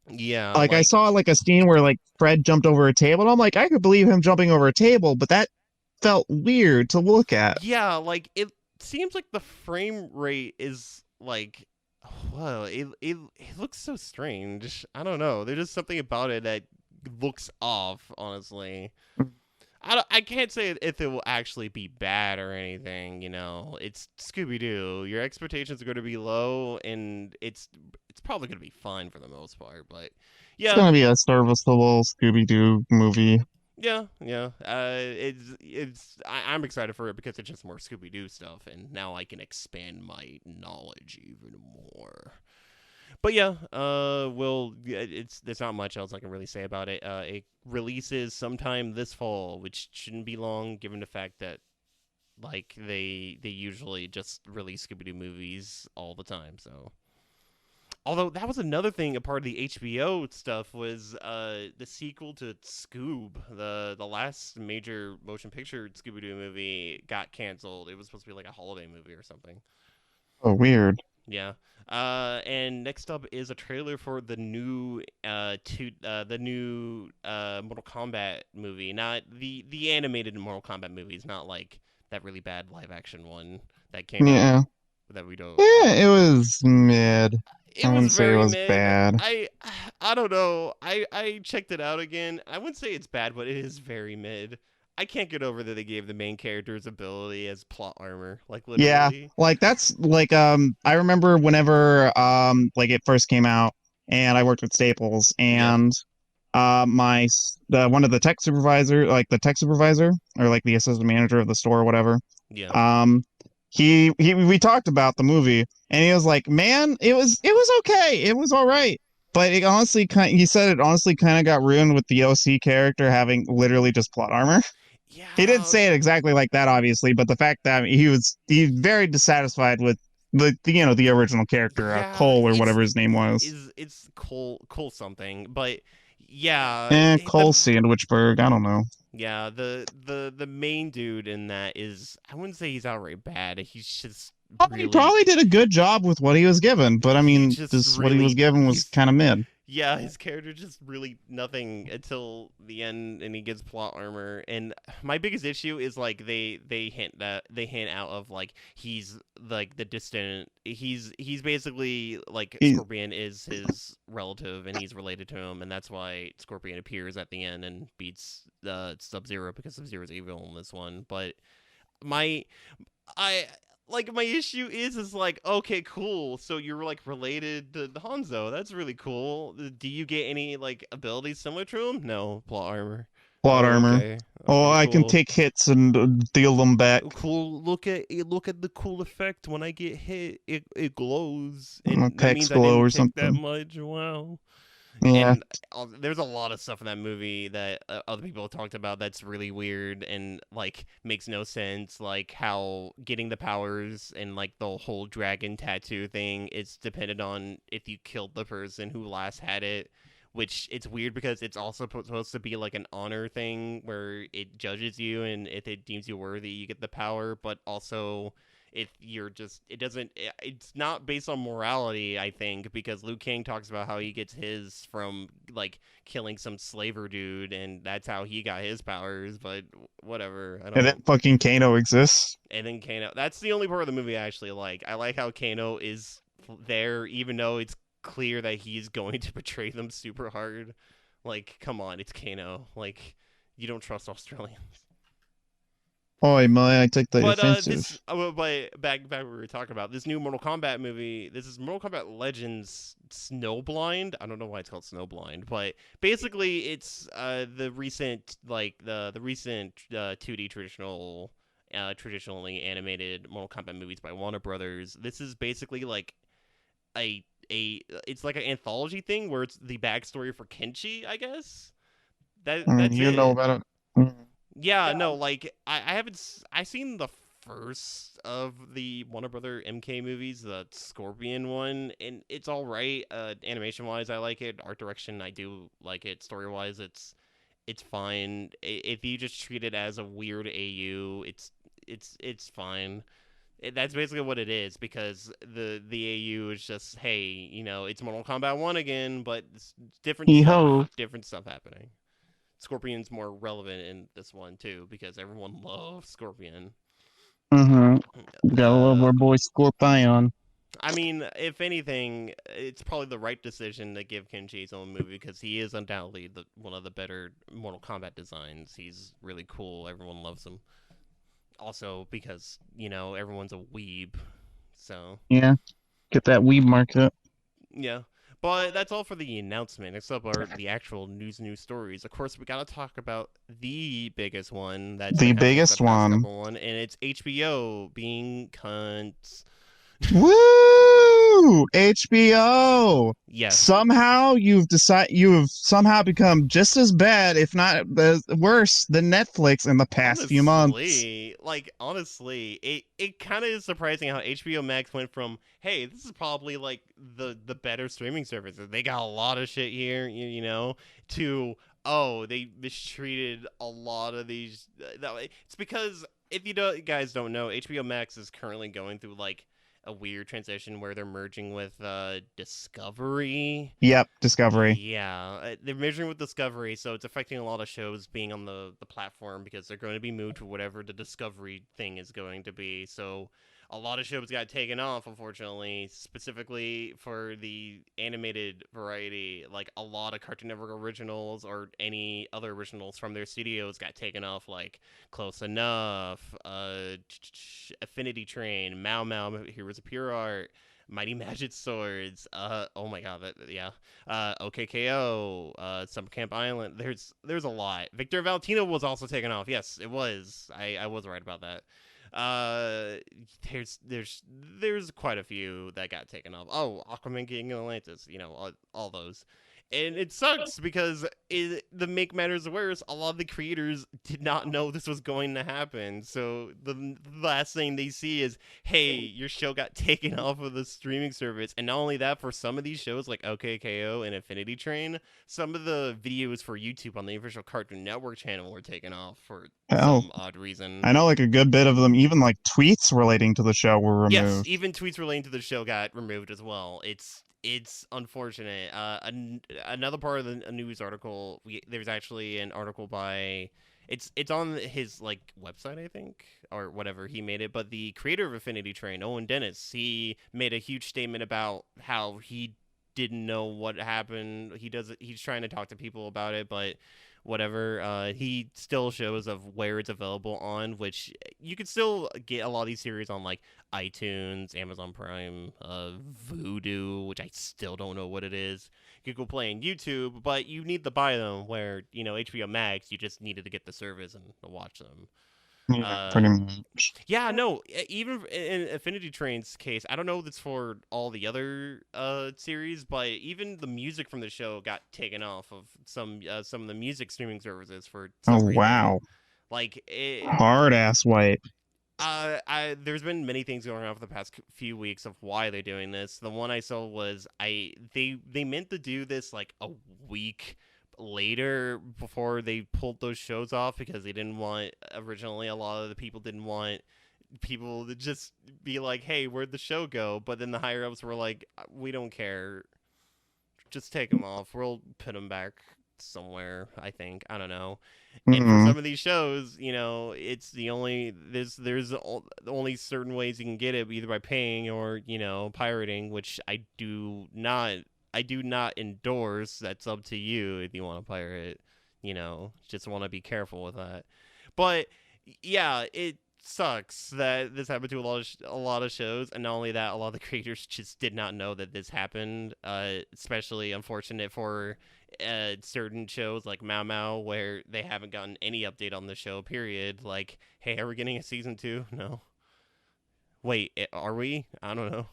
Yeah, I saw a scene where Fred jumped over a table, and I'm I could believe him jumping over a table, but that felt weird to look at. yeah, it seems like the frame rate is whoa, it looks so strange. I don't know. There's just something about it that looks off, honestly. I can't say if it will actually be bad or anything. It's Scooby Doo. Your expectations are going to be low, and it's probably going to be fine for the most part. But It's yeah, gonna be a serviceable Scooby Doo movie. yeah. I'm excited for it because it's just more Scooby Doo stuff, and now I can expand my knowledge even more. But yeah, well, yeah, it's there's not much else I can really say about it. It releases sometime this fall, which shouldn't be long, given the fact that like they usually just release Scooby Doo movies all the time. So, although that was another thing, a part of the HBO stuff was the sequel to Scoob, the last major motion picture Scooby Doo movie got canceled. It was supposed to be like a holiday movie or something. Oh, weird. Yeah. And next up is a trailer for the new Mortal Kombat movie, not the animated Mortal Kombat movies, not like that really bad live action one that came out Yeah. that we don't Yeah, like. it was mid. It I was wouldn't say it very was mid. bad. I don't know. I checked it out again. I wouldn't say it's bad, but it is very mid. I can't get over that they gave the main character's ability as plot armor, like Yeah, literally. like that's like I remember whenever like it first came out and I worked at Staples Yeah. and the one of the tech supervisor, like the tech supervisor or like the assistant manager of the store or whatever, Yeah. um he we talked about the movie and he was like, "Man, it was okay. It was all right." But it honestly he said it honestly kind of got ruined with the OC character having literally just plot armor. He didn't Yeah. say it exactly like that, obviously, but the fact that he's very dissatisfied with the original character, Yeah, Cole or whatever his name was. it's Cole something, but yeah, Cole Sandwichberg. I don't know. the main dude in that is, I wouldn't say he's outright bad. He's just Oh, he really probably did a good job with what he was given, but I he mean, just this what he was really given was he's kind of mid. yeah, his character just really nothing until the end, and he gets plot armor. And my biggest issue is like they hint out of like he's like the distant. He's basically like He, Scorpion is his relative, and he's related to him, and that's why Scorpion appears at the end and beats Sub-Zero, because Sub-Zero's evil in this one. But my I like my issue is like, okay, cool, so you're like related to Hanzo, that's really cool. Do you get any like abilities similar to him? No, plot armor. plot Oh, armor. okay, Oh, okay, I can cool. take hits and deal them back. Cool, look at the cool effect. When I get hit, it glows, My and that pecs means I glow or didn't take that something. much. Wow. Yeah. And there's a lot of stuff in that movie that other people have talked about that's really weird and like makes no sense, like how getting the powers and like the whole dragon tattoo thing is dependent on if you killed the person who last had it, which it's weird because it's also supposed to be like an honor thing where it judges you, and if it deems you worthy you get the power, but also if you're just, it doesn't, it's not based on morality, I think, because Liu Kang talks about how he gets his from like killing some slaver dude, and that's how he got his powers. But whatever, I And then don't. fucking Kano exists. And then Kano, that's the only part of the movie I actually like. I like how Kano is there even though it's clear that he's going to betray them super hard. Like, come on, it's Kano. Like, you don't trust Australians. Oh my, I take the But offensive. but back we were talking about this new Mortal Kombat movie. This is Mortal Kombat Legends Snowblind. I don't know why it's called Snowblind, but basically it's the recent, like the recent 2D traditionally animated Mortal Kombat movies by Warner Brothers. This is basically like it's like an anthology thing where it's the backstory for Kenshi, I guess. That's You know it. about it. Mm. Yeah, no, like I haven't I seen the first of the Warner Brother MK movies, the Scorpion one, and it's all right. Animation wise, I like it. Art direction, I do like it. Story wise, it's fine. If you just treat it as a weird AU, it's fine. That's basically what it is, because the AU is just, hey, it's Mortal Kombat 1 again, but it's different Hee stuff, ho. different stuff happening. Scorpion's more relevant in this one too, because everyone loves Scorpion. Gotta love Uh, our boy Scorpion. I mean, if anything, it's probably the right decision to give Kenji his own movie, because he is undoubtedly one of the better Mortal Kombat designs. He's really cool. Everyone loves him. Also, because everyone's a weeb, so Yeah, get that weeb market. yeah. But that's all for the announcement. Next up are the actual news stories. Of course, we gotta talk about the biggest one that's The been happening for the biggest past one. couple one, and it's HBO being cunts. Woo! Woo! HBO. Yes. Somehow you've somehow become just as bad, if not worse, than Netflix in the past few months. Honestly, it kind of is surprising how HBO Max went from, hey, this is probably like the better streaming services. They got a lot of shit here, to, oh, they mistreated a lot of these. It's because if guys don't know, HBO Max is currently going through like a weird transition where they're merging with Discovery. Yep, Discovery. Yeah, they're measuring with Discovery, so it's affecting a lot of shows being on the platform because they're going to be moved to whatever the Discovery thing is going to be. So a lot of shows got taken off, unfortunately, specifically for the animated variety. Like a lot of Cartoon Network originals or any other originals from their studios got taken off, like Close Enough, Affinity Train, Mao Mao, Heroes of Pure Art. Mighty Magic Swords. Oh my god, yeah. OKKO. Summer Camp Island. There's a lot. Victor Valentino was also taken off. Yes, it was. I was right about that. Uh, there's quite a few that got taken off. Oh, Aquaman King of Atlantis. All those. And it sucks because the make matters worse, a lot of the creators did not know this was going to happen. So the last thing they see is, hey, your show got taken off of the streaming service. And not only that, for some of these shows like OKKO and Infinity Train, some of the videos for YouTube on the official Cartoon Network channel were taken off for Hell, some odd reason. I know like a good bit of them, even like tweets relating to the show were Yes, removed. even tweets relating to the show got removed as well. It's unfortunate. Another part of the news article, there's actually an article by, it's on his like website, I think, or whatever he made it. But the creator of Affinity Train, Owen Dennis, he made a huge statement about how he didn't know what happened. He's trying to talk to people about it, but whatever. He still shows of where it's available on, which you could still get a lot of these series on like iTunes, Amazon Prime, Vudu, which I still don't know what it is. You could go play on YouTube, but you need to buy them. Where HBO Max, you just needed to get the service and watch them. Yeah, Uh, pretty much. yeah, no. Even in Affinity Train's case, I don't know if it's for all the other series, but even the music from the show got taken off of some of the music streaming services for some Oh reason. wow. Like Hard ass white. there's been many things going on for the past few weeks of why they're doing this. The one I saw was they meant to do this like a week later before they pulled those shows off because they didn't want, originally a lot of the people didn't want people to just be like, hey, where'd the show go? But then the higher ups were like, we don't care, just take them off, we'll put them back somewhere, I think, I don't know. And for Mm. some of these shows, it's there's only certain ways you can get it, either by paying or pirating, which I do not endorse. That's up to you if you want to pirate. Just want to be careful with that. But yeah, it sucks that this happened to a lot of shows, and not only that, a lot of the creators just did not know that this happened. Especially unfortunate for certain shows like Mao Mao, where they haven't gotten any update on the show. Period. Like, hey, are we getting a season 2? No. Wait, are we? I don't know.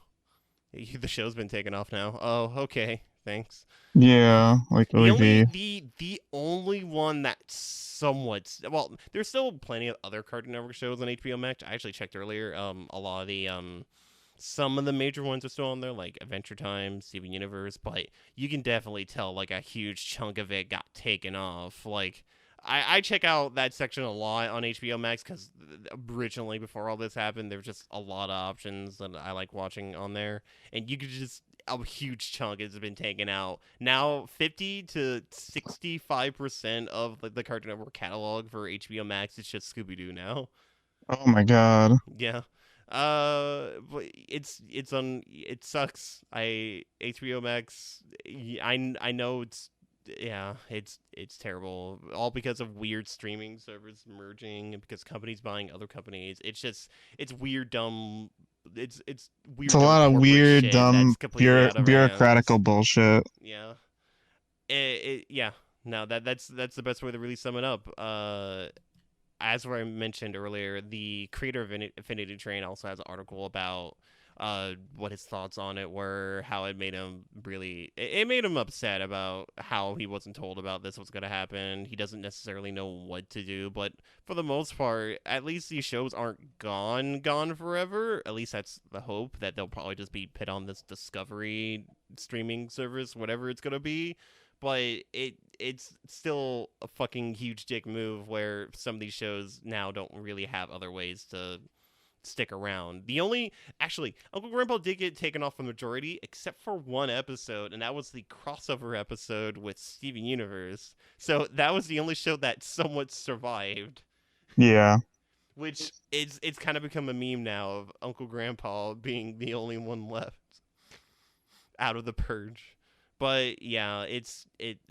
The show's been taken off now. Oh, okay. Thanks. Yeah, like The only OEV. the only one that somewhat, well, there's still plenty of other Cartoon Network shows on HBO Max. I actually checked earlier. A lot of the some of the major ones are still on there, like Adventure Time, Steven Universe, but you can definitely tell like a huge chunk of it got taken off. Like I check out that section a lot on HBO Max because originally, before all this happened, there was just a lot of options that I like watching on there, and you could just, a huge chunk has been taken out. Now 50 to 65% of the Cartoon Network catalog for HBO Max is just Scooby Doo now. Oh my god. Yeah. But it sucks. HBO Max. I know it's, yeah, it's terrible. All because of weird streaming servers merging and because companies buying other companies. It's weird, dumb. It's It's a weird, dumb lot of corporate weird, shit that's dumb, completely out of our hands. bureaucratical bullshit. Yeah. Yeah. No, that's the best way to really sum it up. As I mentioned earlier, the creator of Infinity Train also has an article about what his thoughts on it were, how it made him really, it made him upset about how he wasn't told about this was going to happen. He doesn't necessarily know what to do, but for the most part, at least these shows aren't gone forever. At least that's the hope, that they'll probably just be put on this Discovery streaming service, whatever it's going to be. But it's still a fucking huge dick move where some of these shows now don't really have other ways to stick around. The only actually Uncle Grandpa did get taken off the majority, except for one episode, and that was the crossover episode with Steven Universe. So that was the only show that somewhat survived. Yeah. Which it's kind of become a meme now of Uncle Grandpa being the only one left out of the purge. But yeah, it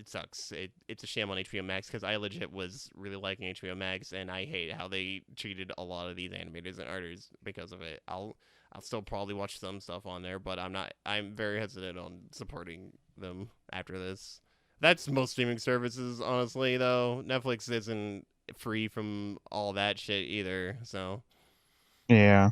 sucks. It's a shame on HBO Max because I legit was really liking HBO Max, and I hate how they treated a lot of these animators and artists because of it. I'll still probably watch some stuff on there, but I'm very hesitant on supporting them after this. That's most streaming services, honestly. Though Netflix isn't free from all that shit either. So Yeah.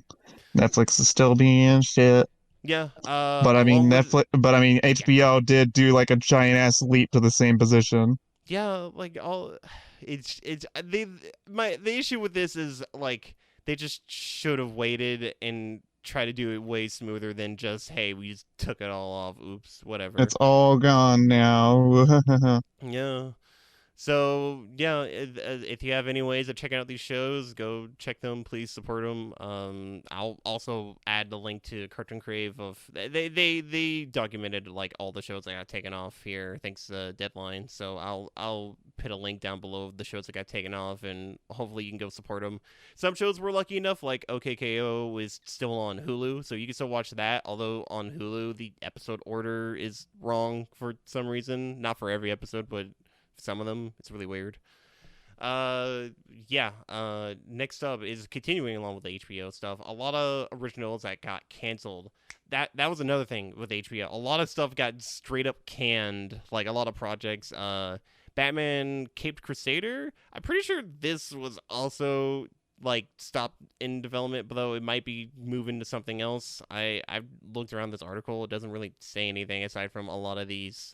Netflix is still being shit. yeah. But I mean Along with yeah. HBO did do like a giant ass leap to the same position. Yeah, like all it's they my the issue with this is like they just should have waited and try to do it way smoother than just, hey, we just took it all off, oops, whatever. It's all gone now. Yeah. So yeah, if you have any ways of checking out these shows, go check them. Please support them. I'll also add the link to Cartoon Crave of they documented like all the shows that got taken off here thanks to Deadline. So I'll put a link down below of the shows that got taken off, and hopefully you can go support them. Some shows were lucky enough, like OKKO is still on Hulu, so you can still watch that. Although on Hulu the episode order is wrong for some reason, not for every episode, but some of them. It's really weird. Yeah. Next up is continuing along with the HBO stuff. A lot of originals that got canceled. That was another thing with HBO. A lot of stuff got straight up canned. Like a lot of projects. Batman Caped Crusader. I'm pretty sure this was also like stopped in development, but though it might be moving to something else. I've looked around this article. It doesn't really say anything aside from a lot of these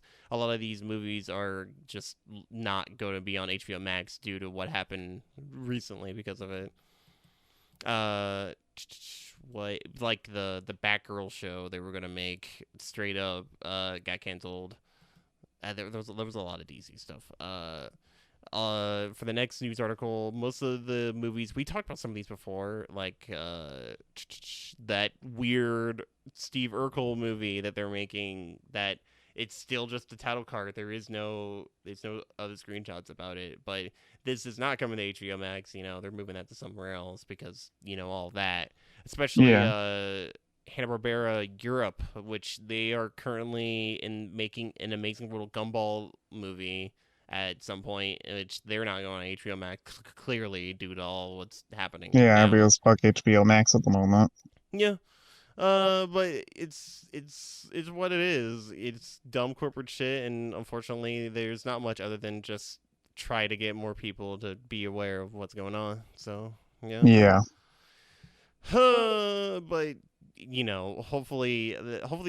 movies are just not going to be on HBO Max due to what happened recently because of it. What like the Batgirl show they were gonna make straight up got canceled. There was a lot of DC stuff. For the next news article, most of the movies we talked about some of these before, like that weird Steve Urkel movie that they're making. That it's still just a title card. There's no other screenshots about it. But this is not coming to HBO Max. They're moving that to somewhere else because all that, especially Yeah. Hanna-Barbera Europe, which they are currently making an Amazing World Gumball movie at some point, which they're not going on HBO Max clearly due to all what's happening Yeah, now. everybody's fuck HBO Max at the moment. Yeah. But it's what it is. It's dumb corporate shit, and unfortunately, there's not much other than just try to get more people to be aware of what's going on. So yeah. Yeah. But hopefully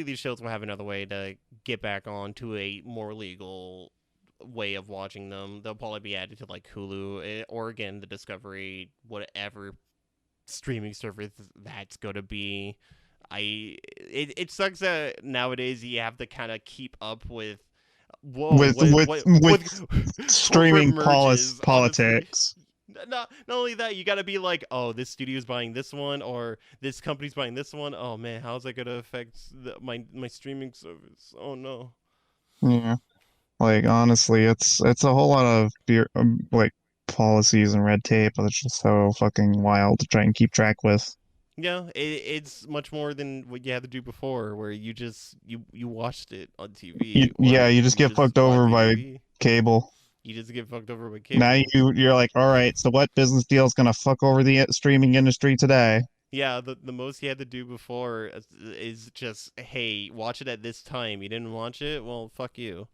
these shows will have another way to get back on to a more legal way of watching them. They'll probably be added to like Hulu or again the Discovery, whatever streaming service that's going to be. It sucks that nowadays you have to kind of keep up with with streaming merges, politics. Not only that, you got to be like, oh, this studio's buying this one or this company's buying this one. Oh man, how's that going to affect my streaming service? Oh no. Yeah. Like honestly, it's a whole lot of like policies and red tape that's just so fucking wild to try and keep track with. Yeah, it's much more than what you had to do before, where you just you watched it on TV, or You just you get just fucked watched over by TV. cable. You just get fucked over by Now cable. you're like, all right, so what business deal is gonna fuck over the streaming industry today? Yeah, the most you had to do before is just, hey, watch it at this time. You didn't watch it, well, fuck you.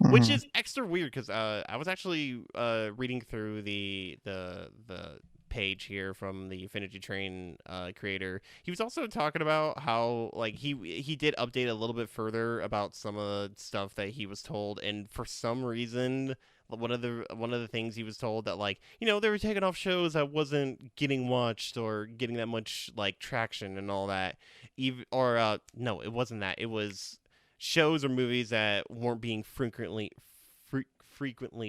Which Hmm. is extra weird because I was actually reading through the page here from the Infinity Train creator. He was also talking about how like he did update a little bit further about some of the stuff that he was told, and for some reason one of the things he was told that like they were taking off shows that wasn't getting watched or getting that much like traction and all that. Even or no, it wasn't that. It was shows or movies that weren't being frequently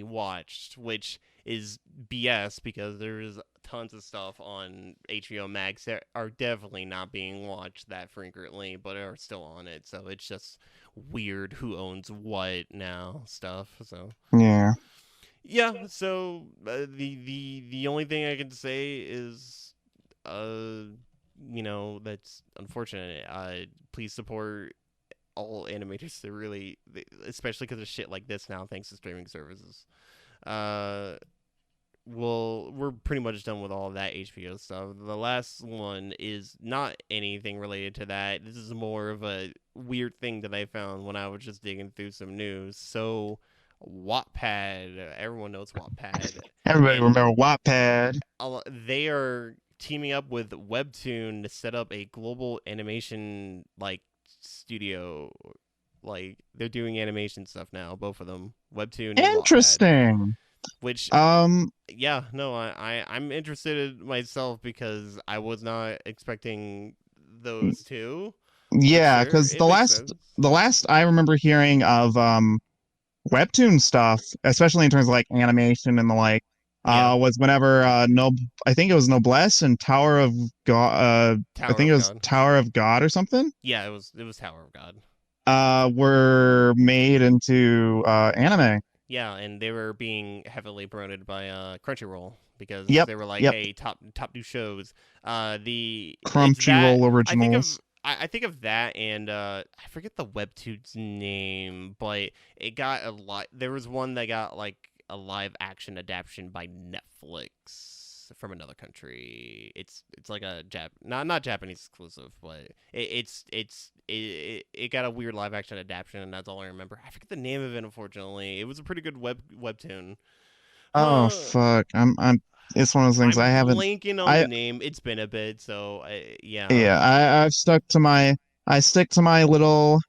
watched, which is BS because there's tons of stuff on HBO Max that are definitely not being watched that frequently, but are still on it. So it's just weird who owns what now stuff. So Yeah. yeah. So the only thing I can say is that's unfortunate. Please support all animators to really, especially because of shit like this now, thanks to streaming services. Uh, well, we're pretty much done with all of that HBO stuff. The last one is not anything related to that. This is more of a weird thing that I found when I was just digging through some news. So, Wattpad, everyone knows Wattpad, Everybody and remember Wattpad. they are teaming up with Webtoon to set up a global animation like studio. Like they're doing animation stuff now, both of them, Webtoon and Wattpad. Interesting. Which, Um, yeah, no, I'm interested in myself because I was not expecting those two. But yeah, sure, because it makes sense. the last I remember hearing of Webtoon stuff, especially in terms of like animation and the like, Yeah, was whenever I think it was Noblesse and Tower of God, I Tower think it of was God. Tower of God or something, Yeah, it was Tower of God. were made into anime. Yeah, and they were being heavily promoted by Crunchyroll because Yep, they were like, yep. "Hey, top new shows." It's that Crunchyroll I think of originals. I think of that, and I forget the webtoon's name, but it got a lot. There was one that got like a live action adaptation by Netflix from another country. It's like a not Japanese exclusive, but it got a weird live action adaptation, and that's all I remember. I forget the name of it. Unfortunately, it was a pretty good webtoon. Oh Uh, fuck, I'm. It's one of those things I'm I haven't. blanking on the I name. It's been a bit, so yeah, Yeah, I've stuck to my. I stick to my little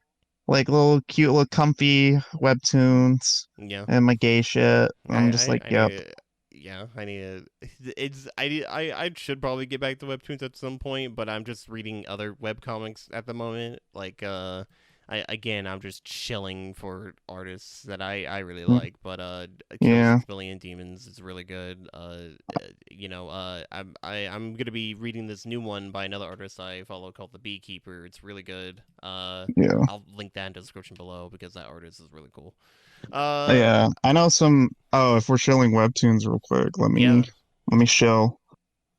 little cute little comfy webtoons yeah. and my gay shit. I'm just like, I need yep. to, yeah, I need to. I should probably get back to webtoons at some point, but I'm just reading other webcomics at the moment. Like I'm just chilling for artists that I really Mm, like. But Kill yeah, 6 Billion Demons is really good. I'm gonna be reading this new one by another artist I follow called The Beekeeper. It's really good. yeah, I'll link that in the description below because that artist is really cool. Uh, yeah. I know some. Oh, if we're shilling webtoons real quick, yeah. let me shill.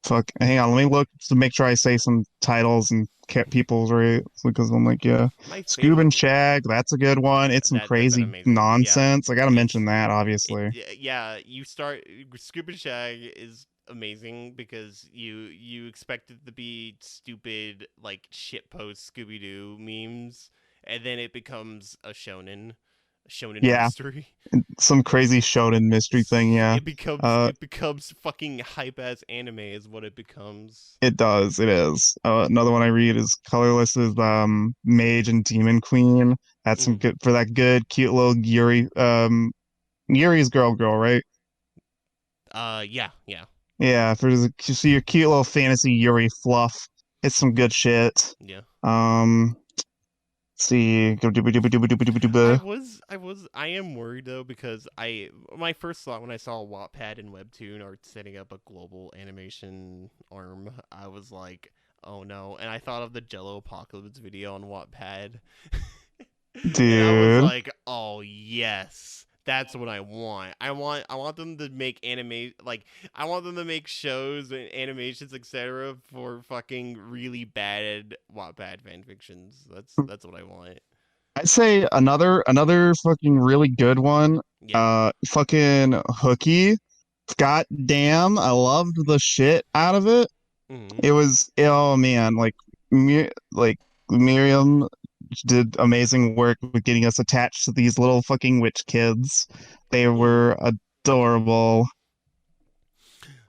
Fuck, hang on. Let me look to make sure I say some titles and get people's right because I'm like, yeah, My Scoob favorite and Shag. That's a good one. It's some that's an crazy amazing yeah. nonsense. I gotta mention It's that, obviously. yeah. You start Scuba Shag is amazing because you expect it to be stupid like shitpost Scooby Doo memes, and then it becomes a shonen Yeah, mystery. some crazy shonen mystery thing. Yeah. Uh, It becomes fucking hype ass anime is what it becomes. It does. It is. Another one I read is Colorless is Mage and Demon Queen. That's some Mm. good for that good cute little Yuri. Yuri's girl, right? Yeah, yeah, Yeah, for just your cute little fantasy Yuri fluff. It's some good shit. yeah. Let's see. I am worried though because my first thought when I saw Wattpad and Webtoon are setting up a global animation arm, I was like, oh no, and I thought of the Jello Apocalypse video on Wattpad, and I was Dude. like, oh yes, that's what I want. I want them to make I want them to make shows and animations etc. for fucking really bad Wattpad fanfictions. That's what I want. I'd say another fucking really good one. Yeah. Fucking Hooky. God damn, I loved the shit out of it. Hmm. It was oh man, like Miriam did amazing work with getting us attached to these little fucking witch kids. They Hmm. were adorable.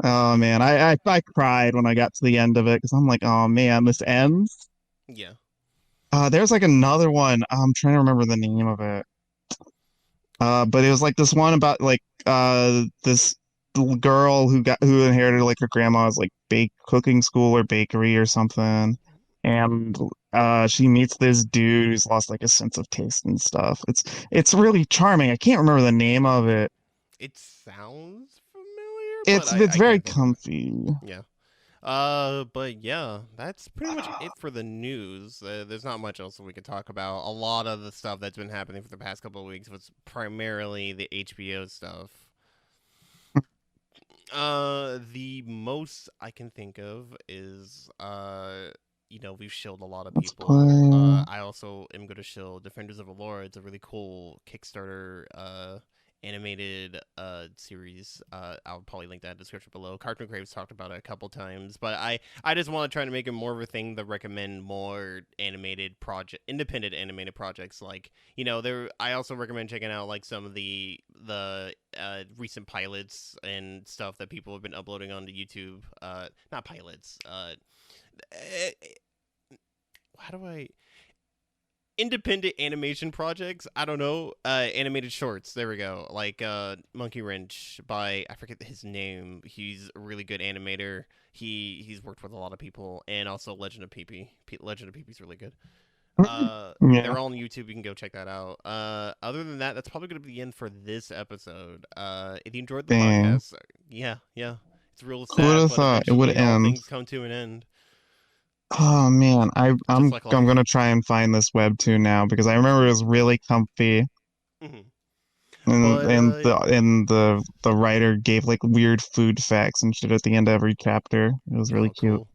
Oh man, I cried when I got to the end of it because I'm like, oh man, this ends. Yeah. There's like another one. I'm trying to remember the name of it. But it was like this one about like this little girl who inherited like her grandma's like bake cooking school or bakery or something, and she meets this dude who's lost like a sense of taste and stuff. It's really charming. I can't remember the name of it. It sounds familiar, but It's I very can't think of it. comfy. Yeah. But yeah, that's pretty much it for the news. There's not much else that we could talk about. A lot of the stuff that's been happening for the past couple of weeks was primarily the HBO stuff. The most I can think of is we've shilled a lot of Let's people. play. I also am going to shill Defenders of Allure. It's a really cool Kickstarter animated series. I'll probably link that in the description below. Cartoon Craves talked about it a couple times, but I just want to try to make it more of a thing to recommend more independent animated projects. Like there. I also recommend checking out like some of the recent pilots and stuff that people have been uploading onto YouTube. Not pilots. How do I independent animation projects? I don't know. Animated shorts. There we go. Like Monkey Wrench by, I forget his name. He's a really good animator. He's worked with a lot of people, and also Legend of Pee-Pee. Legend of Pee-Pee's really good. Yeah. They're all on YouTube. You can go check that out. Other than that, that's probably going to be the end for this episode. If you enjoyed the Dang. podcast, yeah, it's real Who would sad, have but thought it would eventually all end? things come to an end, Oh man, just like I'm life. gonna try and find this webtoon now because I remember it was really comfy Hmm. and But the writer gave like weird food facts and shit at the end of every chapter. It was really oh, cute. cool.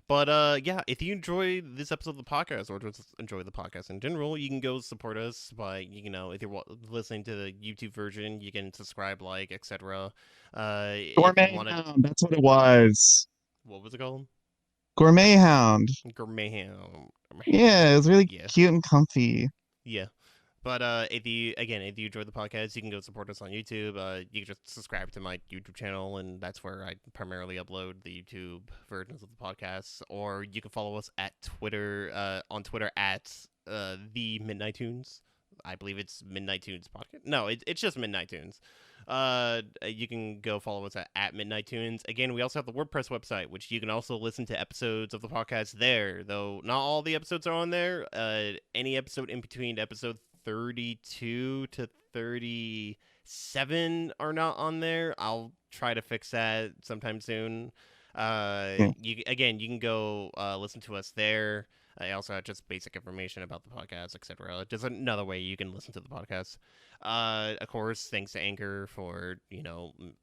But yeah, if you enjoy this episode of the podcast or just enjoy the podcast in general, you can go support us by if you're listening to the YouTube version, you can subscribe, like, etc. If you Gourmet want to, Hound, that's what it was. what was it called? Gourmet Hound. Gourmet ham. Yeah, it was really Yeah, cute and comfy. yeah. But if you enjoy the podcast, you can go support us on YouTube. You can just subscribe to my YouTube channel, and that's where I primarily upload the YouTube versions of the podcasts. Or you can follow us at Twitter, on Twitter at the Midnight Tunes. I believe it's Midnight Tunes podcast. No, it's just Midnight Tunes. You can go follow us at Midnight Tunes. Again, we also have the WordPress website, which you can also listen to episodes of the podcast there. Though not all the episodes are on there. Any episode in between episode 32 to 37 are not on there. I'll try to fix that sometime soon. Yeah. You can go listen to us there. I also have just basic information about the podcast, etc. Just another way you can listen to the podcast. Of course, thanks to Anchor for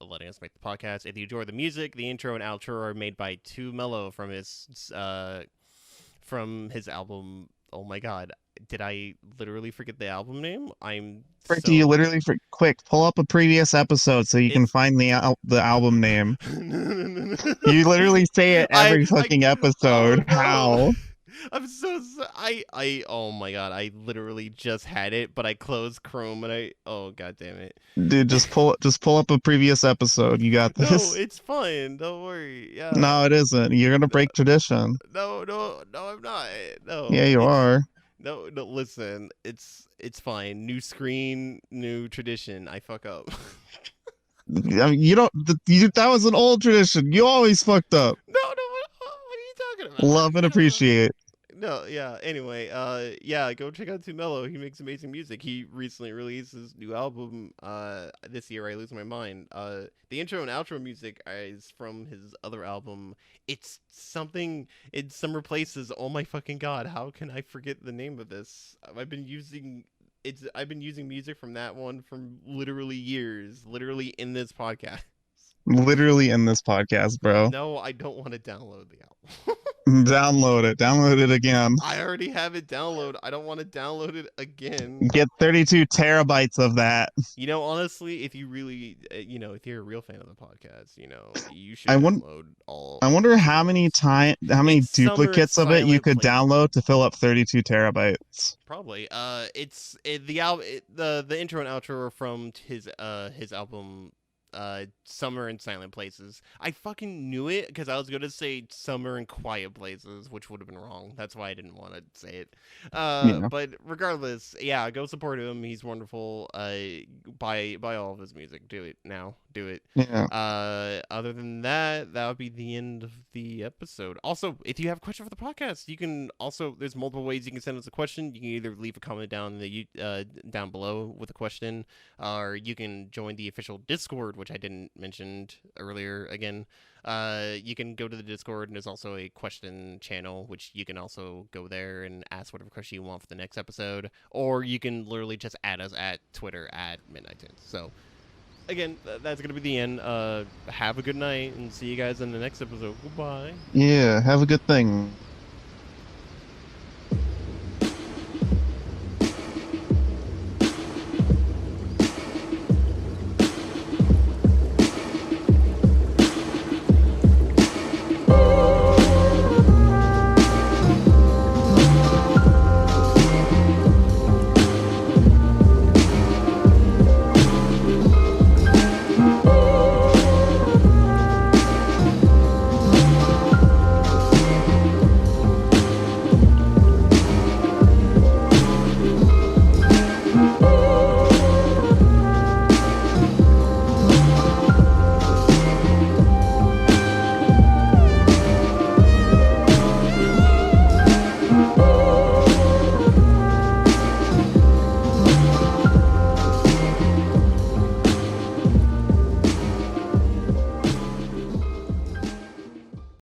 letting us make the podcast. If you enjoy the music, the intro and outro are made by Too Mellow from his album. Oh my god, did I literally forget the album name? Do you literally quick pull up a previous episode so you can It's find the album name? no. You literally say it every fucking Oh episode. no. How? I'm so oh my god, I literally just had it, but I closed Chrome and oh god damn it. Dude, just pull up a previous episode. You got No, this. it's fine. Don't worry. Yeah. No, it isn't. You're gonna No, break tradition. no, I'm not. No, Yeah, you it's are. no. Listen, it's fine. New screen, new tradition. I fuck up. I mean, you don't. That was an old tradition. You always fucked up. No, what are you talking about? Love and appreciate. No, yeah. Anyway, yeah, go check out Tumelo. He makes amazing music. He recently released his new album. This year, I lose my mind. The intro and outro music is from his other album. It's something in summer places. Oh my fucking god! How can I forget the name of this? I've been using music from that one from literally years. Literally in this podcast. Literally in this podcast, bro. No, I don't want to download the album. Download it. Download it again. I already have it downloaded. I don't want to download it again. Get 32 terabytes of that. Honestly, if you really, if you're a real fan of the podcast, you should I wonder. download all. I wonder how many It's Summer duplicates of it you Silent could Places. download to fill up 32 terabytes. Probably. The intro and outro are from his album. Summer in Silent Places. I fucking knew it because I was going to say Summer in Quiet Places, which would have been wrong. That's why I didn't want to say it. Yeah. But regardless, yeah, go support him. He's wonderful. Buy all of his music. Do it now. Do it. Yeah. Other than that, that would be the end of the episode. Also, if you have a question for the podcast, you can also, there's multiple ways you can send us a question. You can either leave a comment down below with a question, or you can join the official Discord, which I didn't mention earlier. Again, you can go to the Discord, and there's also a question channel, which you can also go there and ask whatever question you want for the next episode, or you can literally just add us at Twitter at Midnight Toons. So again, that's gonna be the end. Have a good night, and see you guys in the next episode. Goodbye. Yeah. Have a good thing.